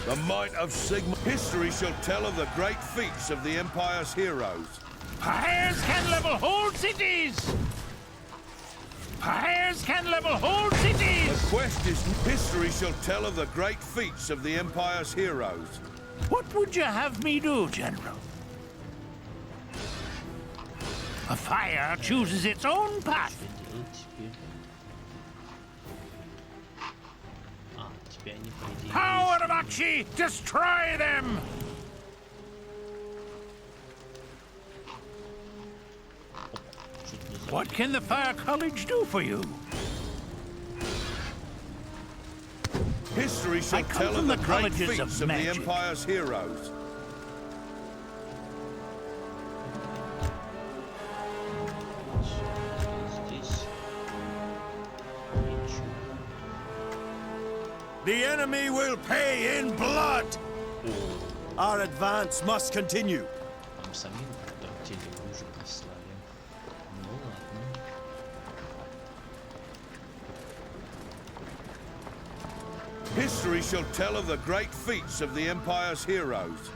The might of Sigmar. History shall tell of the great feats of the Empire's heroes. Fires can level whole cities! Fires can level whole cities! The quest is... History shall tell of the great feats of the Empire's heroes. What would you have me do, General? A fire chooses its own path. Power of Akshi, destroy them! What can the Fire College do for you? History shall tell of the great feats of the Empire's heroes. The enemy will pay in blood! Our advance must continue. History shall tell of the great feats of the Empire's heroes.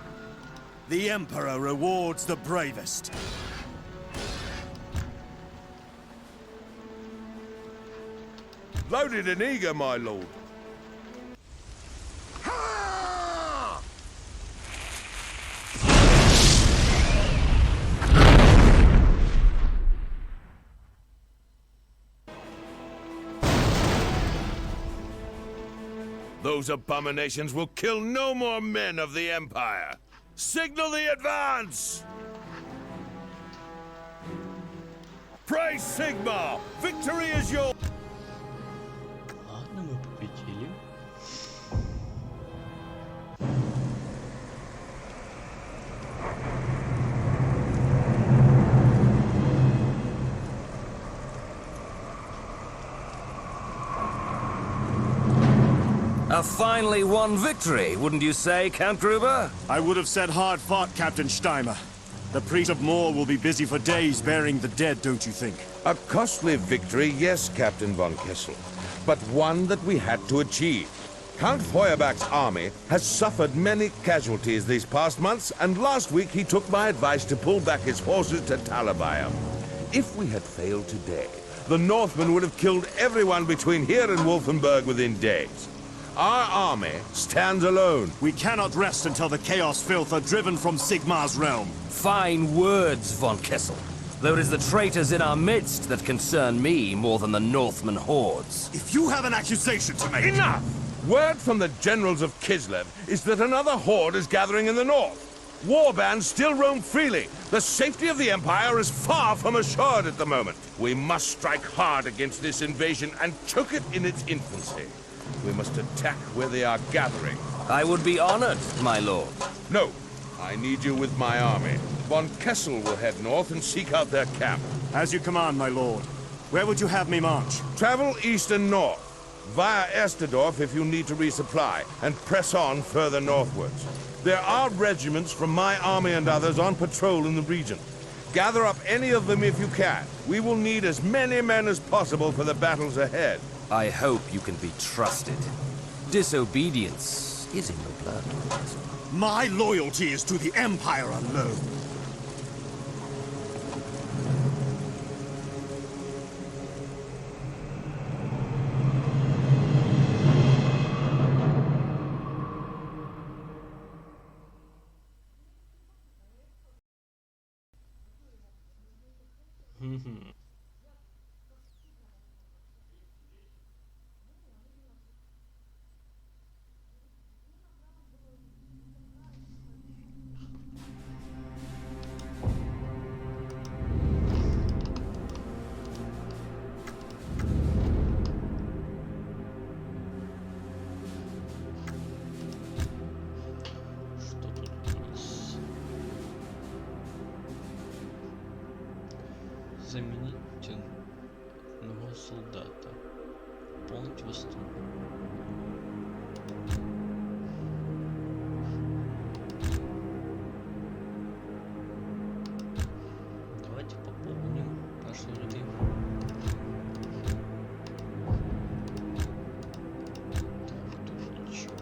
The Emperor rewards the bravest. Loaded and eager, my lord. Those abominations will kill no more men of the Empire. Signal the advance! Praise Sigmar! Victory is yours! Ладно, мы победили. A finely won victory, wouldn't you say, Count Gruber? I would have said hard fought, Captain Steimer. The priest of Moor will be busy for days burying the dead, don't you think? A costly victory, yes, Captain von Kessel, but one that we had to achieve. Count Feuerbach's army has suffered many casualties these past months, and last week he took my advice to pull back his forces to Talabaya. If we had failed today, the Northmen would have killed everyone between here and Wolfenburg within days. Our army stands alone. We cannot rest until the Chaos filth are driven from Sigmar's realm. Fine words, von Kessel. Though it is the traitors in our midst that concern me more than the Northman hordes. If you have an accusation to make... Enough! Word from the generals of Kislev is that another horde is gathering in the north. War bands still roam freely. The safety of the Empire is far from assured at the moment. We must strike hard against this invasion and choke it in its infancy. We must attack where they are gathering. I would be honored, my lord. No, I need you with my army. Von Kessel will head north and seek out their camp. As you command, my lord. Where would you have me march? Travel east and north, via Esterdorf if you need to resupply, and press on further northwards. There are regiments from my army and others on patrol in the region. Gather up any of them if you can. We will need as many men as possible for the battles ahead. I hope you can be trusted. Disobedience is in your blood. My loyalty is to the Empire alone. Что тут у нас? Заменить одного солдата. Полностью восстановить. Давайте пополним наши ряды. Так, тут ничего.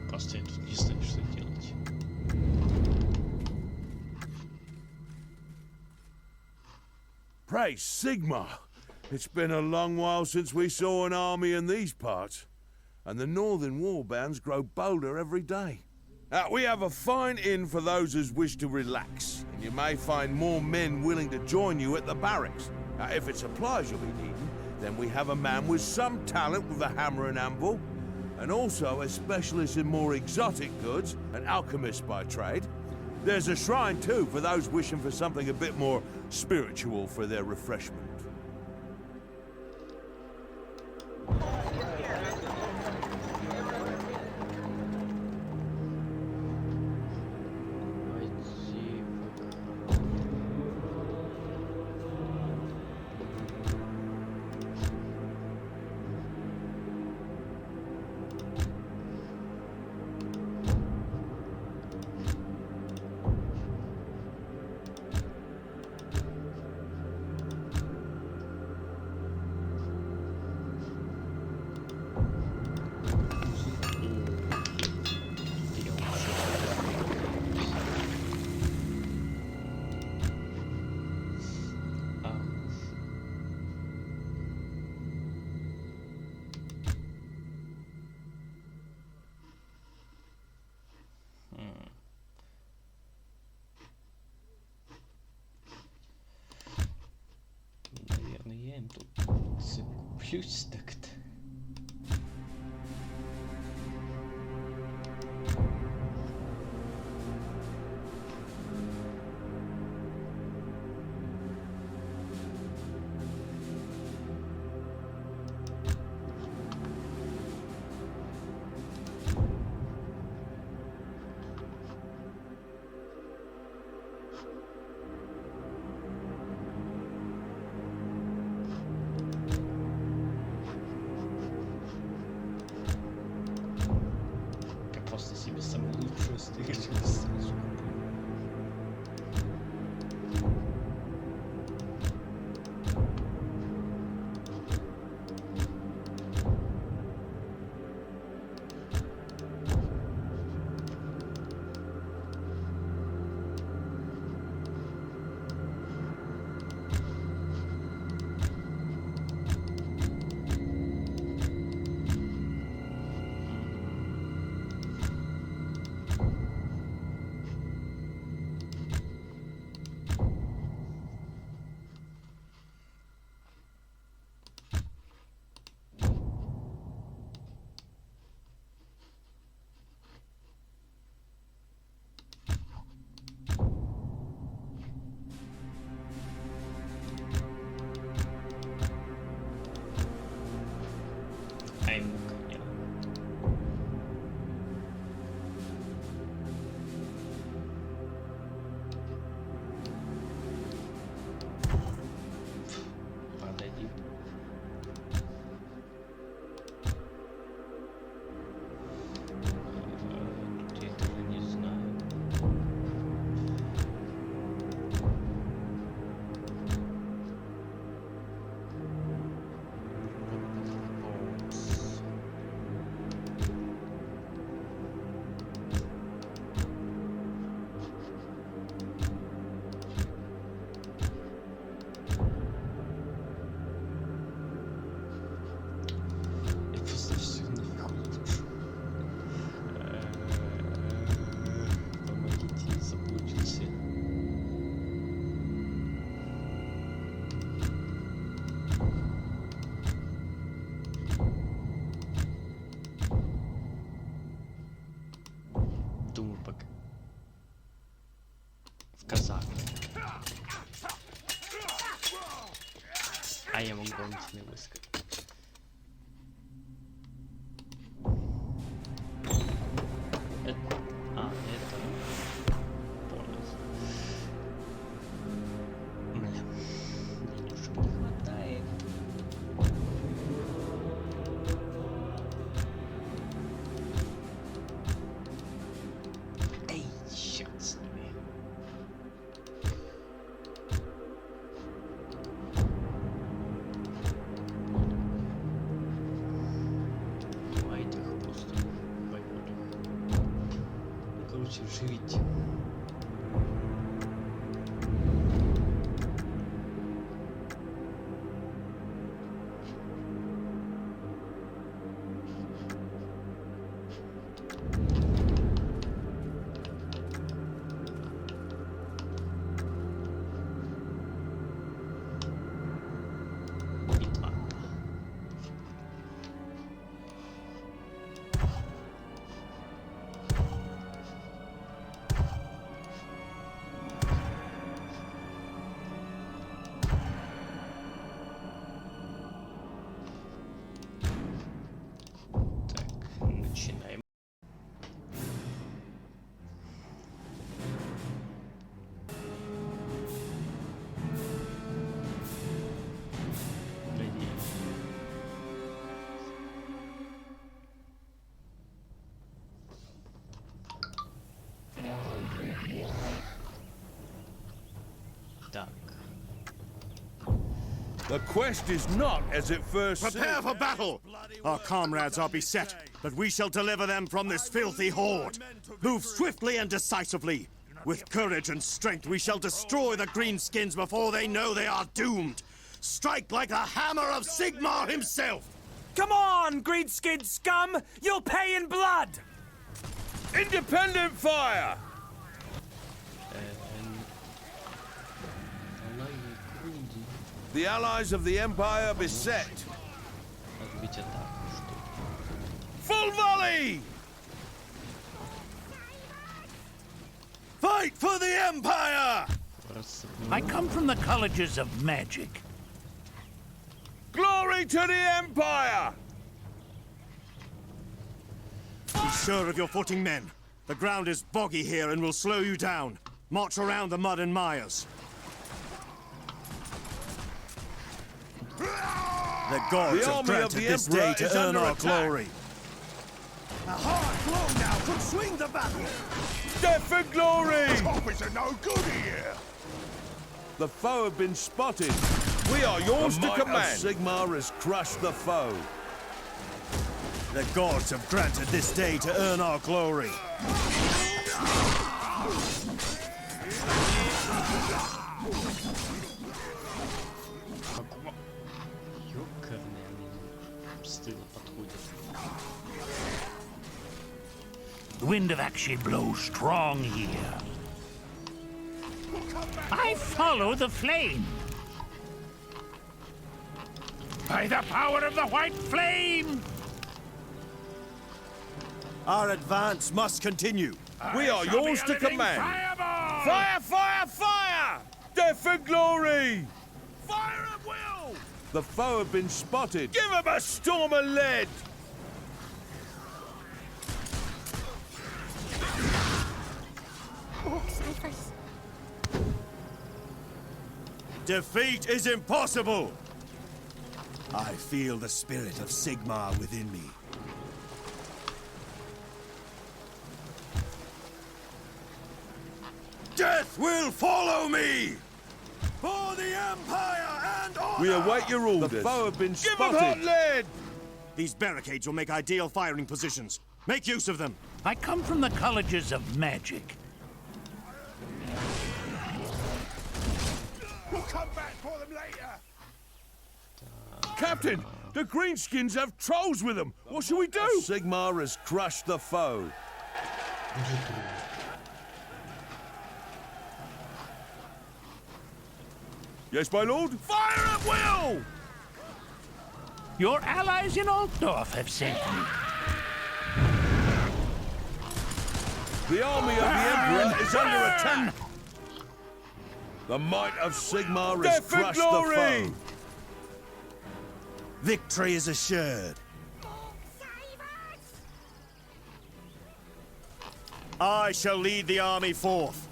Просто я тут не знаю, что делать. Praise Sigmar! It's been a long while since we saw an army in these parts, and the northern war bands grow bolder every day. We have a fine inn for those who wish to relax, and you may find more men willing to join you at the barracks. If it's supplies you'll be needing, then we have a man with some talent with a hammer and anvil, and also a specialist in more exotic goods, an alchemist by trade. There's a shrine too for those wishing for something a bit more spiritual for their refreshment. Войти в тут це куплюсь так-то. Просто себе самую лучшую стрижку сразу. Думаю, пока в казах. А я могу дополнительный выскок. Это бонус. Бля, души не хватает. Эй, черт с ними. Давайте их просто пойду. Короче, живите. Битва. Так, начинаем. Надеюсь. Так. The quest is not as it first Prepare seemed. for battle! Our comrades are beset, but we shall deliver them from this filthy horde. Move swiftly and decisively. With courage and strength, we shall destroy the greenskins before they know they are doomed. Strike like the hammer of Sigmar himself! Come on, greenskin scum! You'll pay in blood! Independent fire! Лайни Круди. The allies of the Empire beset. Отбить атаку, что ли? Full volley! Fight for the Empire! I come from the colleges of magic. Glory to the Empire! Be sure of your footing, men. The ground is boggy here and will slow you down. March around the mud and mires. The gods have granted this day to earn our glory. A hard blow now could swing the battle. Death for glory! Copies are no good here. The foe have been spotted. We are yours to command. Sigmar has crushed the foe. The gods have granted this day to earn our glory. Ёкарный они с тыла подходят. The wind of Akshi blows strong here. I follow the flame. By the power of the white flame! Our advance must continue. We are yours to command. Fireball! Fire, fire, fire! Death for glory! Fire at will! The foe have been spotted. Give them a storm of lead! Defeat is impossible! I feel the spirit of Sigmar within me. Death will follow me! For the Empire and honor! We await your orders. The foe have been spotted. Give them hot lead! These barricades will make ideal firing positions. Make use of them. I come from the colleges of magic. We'll come back for them later. Captain, the Greenskins have trolls with them. What shall we do? Sigmar has crushed the foe. Yes, my lord. Fire at will! Your allies in Altdorf have sent me. The army of the Emperor is under attack. The might of Sigmar has crushed the foe. Victory is assured. I shall lead the army forth.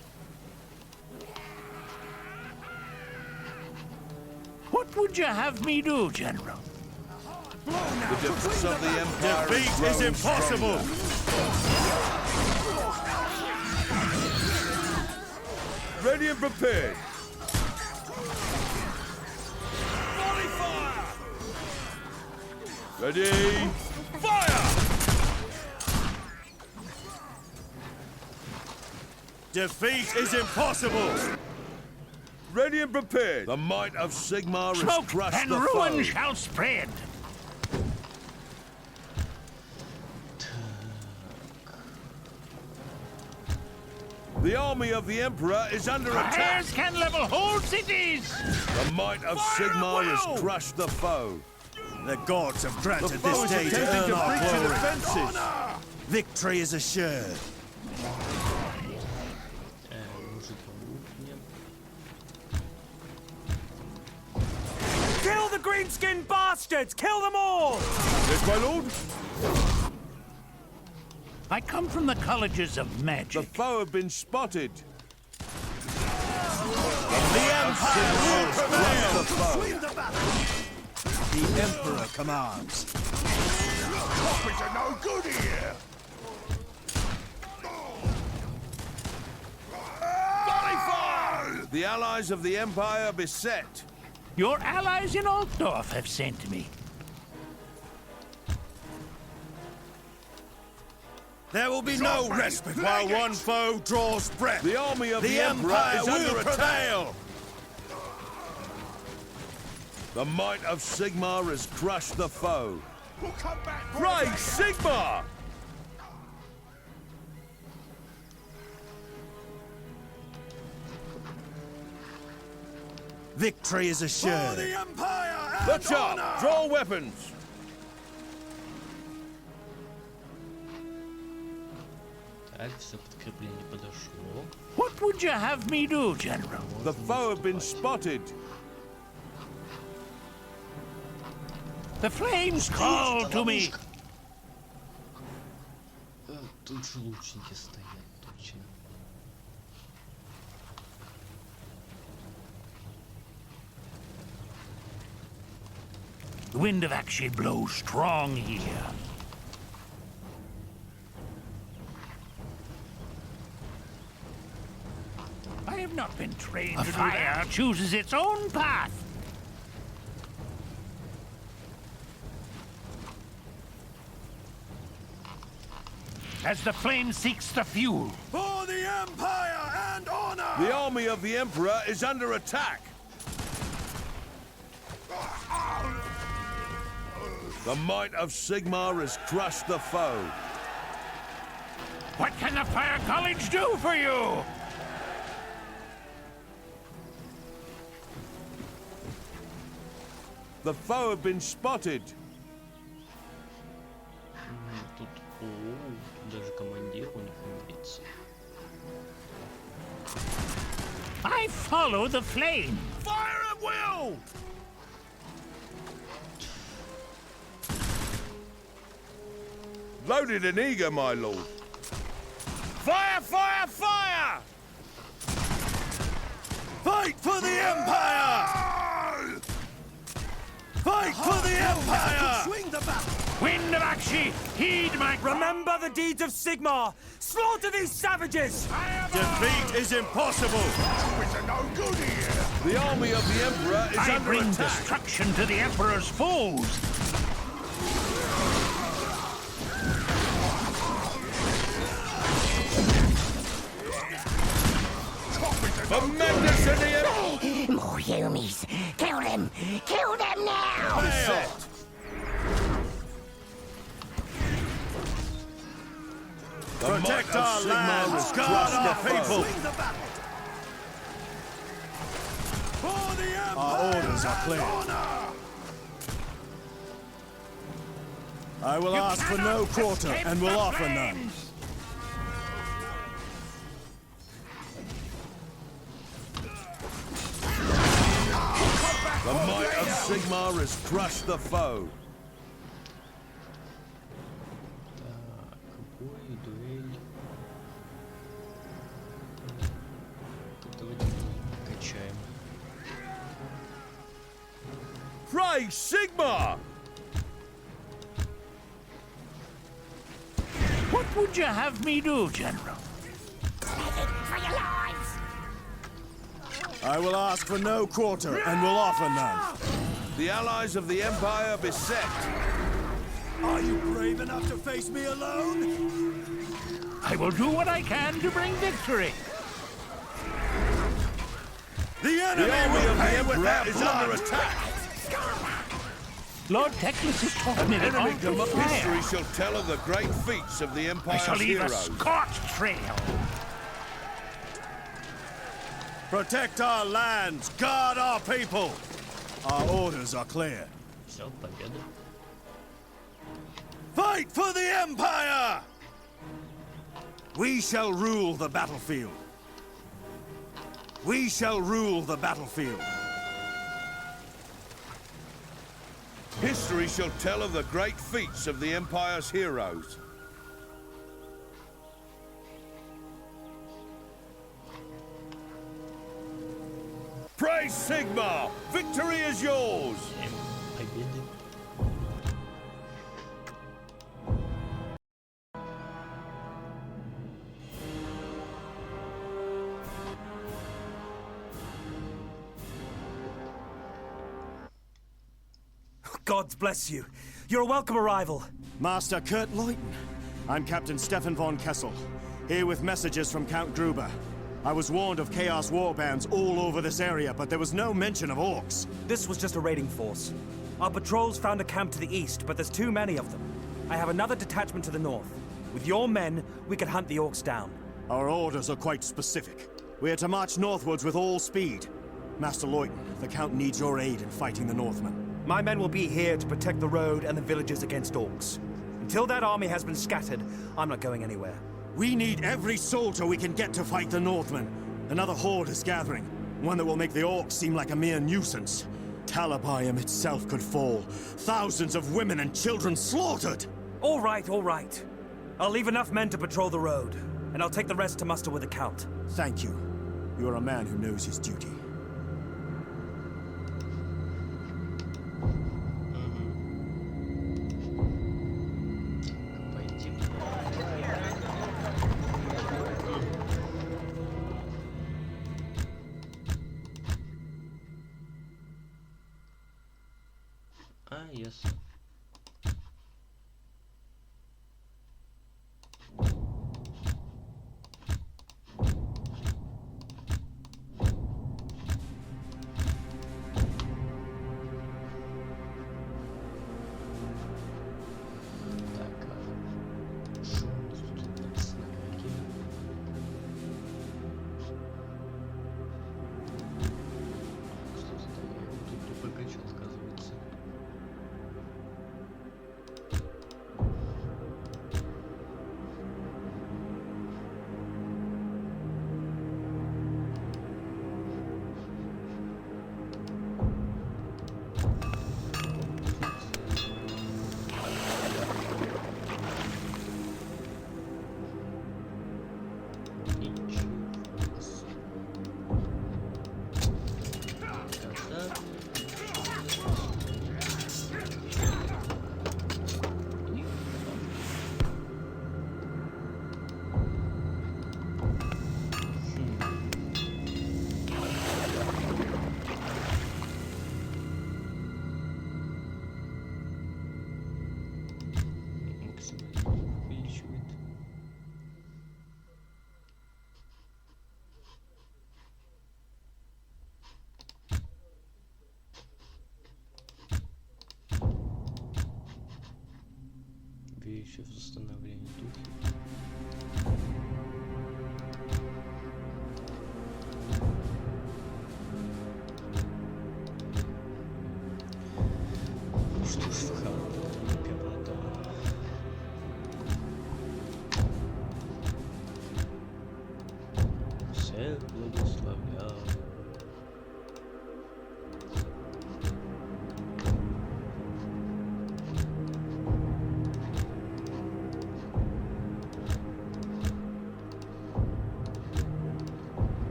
What would you have me do, General? The defense of the Empire Defeat is impossible. Ready and prepared. Volley fire! Ready, fire! Defeat is impossible. Ready and prepared. The might of Sigmar has Smoke crushed and the ruin foe. shall spread. The army of the Emperor is under attack. Fires can level whole cities. The might of Sigmar has crushed the foe. The gods have The granted foe this is day to attempting earn to our breach the glory. defenses. Victory is assured. Мужиков нет. Kill the greenskin bastards! Kill them all! Yes, my lord. I come from the colleges of The magic. foe have been spotted. The Empire will prevail! The Emperor commands. Copies are no good here. Volley fire! The allies of the Empire beset. Your allies in Altdorf have sent me. There will be no respite while one foe draws breath. The army of The Emperor Empire is will under attack. prevail! The might of Sigmar has crushed the foe. We'll come back for Praise Sigmar! Victory is assured. For the Empire and Let's honor! up! Draw weapons! Так, все подкрепление подошло. What would you have me do, General? The foe have been spotted. The flames call to me. Тут же лучники стоят, точно. The wind of Akshay blows strong here. I have not been trained to do that. Fire chooses its own path. As the flame seeks the fuel. For the Empire and honor! The army of the Emperor is under attack. The might of Sigmar has crushed the foe. What can the Fire College do for you? The foe have been spotted. Тут, тут даже командир у них имеется. I follow the flame. Fire at will! Loaded and eager, my lord. Fire, fire, fire! Fight for the Empire! Fight for the Empire! Swing the battle! Wind of Akshay, heed my... Remember the deeds of Sigmar! Slaughter these savages! Defeat is impossible! It's a no good here! The army of the Emperor is I under bring attack. destruction to the Emperor's foes. The madness of the Emperor! More Yumis! Kill them! Kill them now! Beset. The Protect might of our Sigmar land! has Guard crushed our the foe. people! Swing the battle! For the Empire! Our orders are clear. Honor! I will ask for no quarter and will offer none. The might of Sigmar has crushed the foe. Так, бой, дуэль. Давайте качаем. Praise Sigmar! What would you have me do, General? For your lives! I will ask for no quarter and will offer none. The allies of the Empire beset. Are you brave enough to face me alone? I will do what I can to bring victory. The enemy The army will of the pay with Emperor their is blood! under attack. Lord Teclis has taught me that Enemy on to history fire, shall tell of the great feats of the I Empire's shall leave a heroes. scorched trail. Protect our lands! Guard our people! Our orders are clear. Все, победа. Fight for the Empire! We shall rule the battlefield. We shall rule the battlefield. History shall tell of the great feats of the Empire's heroes. Praise Sigmar! Victory is yours! Победы. Gods bless you. You're a welcome arrival. Master Kurt Leuten. I'm Captain Stefan von Kessel, here with messages from Count Gruber. I was warned of Chaos warbands all over this area, but there was no mention of orcs. This was just a raiding force. Our patrols found a camp to the east, but there's too many of them. I have another detachment to the north. With your men, we could hunt the orcs down. Our orders are quite specific. We are to march northwards with all speed. Master Leuton, the Count needs your aid in fighting the Northmen. My men will be here to protect the road and the villages against orcs. Until that army has been scattered, I'm not going anywhere. We need every soldier we can get to fight the Northmen. Another horde is gathering, one that will make the orcs seem like a mere nuisance. Talabayam itself could fall. Thousands of women and children slaughtered! All right, all right. I'll leave enough men to patrol the road, and I'll take the rest to muster with the Count. Thank you. You are a man who knows his duty. Yes. Вещи в восстановлении духа. Что ж, в храм императора. Всех благословляю.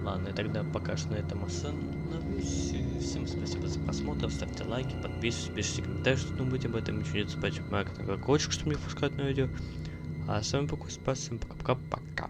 Ладно, и тогда пока что на этом остановлюсь. Всем спасибо за просмотр, ставьте лайки, подписывайтесь, пишите комментарии, что думаете об этом, ничего не забывайте, Марк на колокольчик, чтобы не пропускать новые видео. А с вами был Спас, всем пока-пока-пока.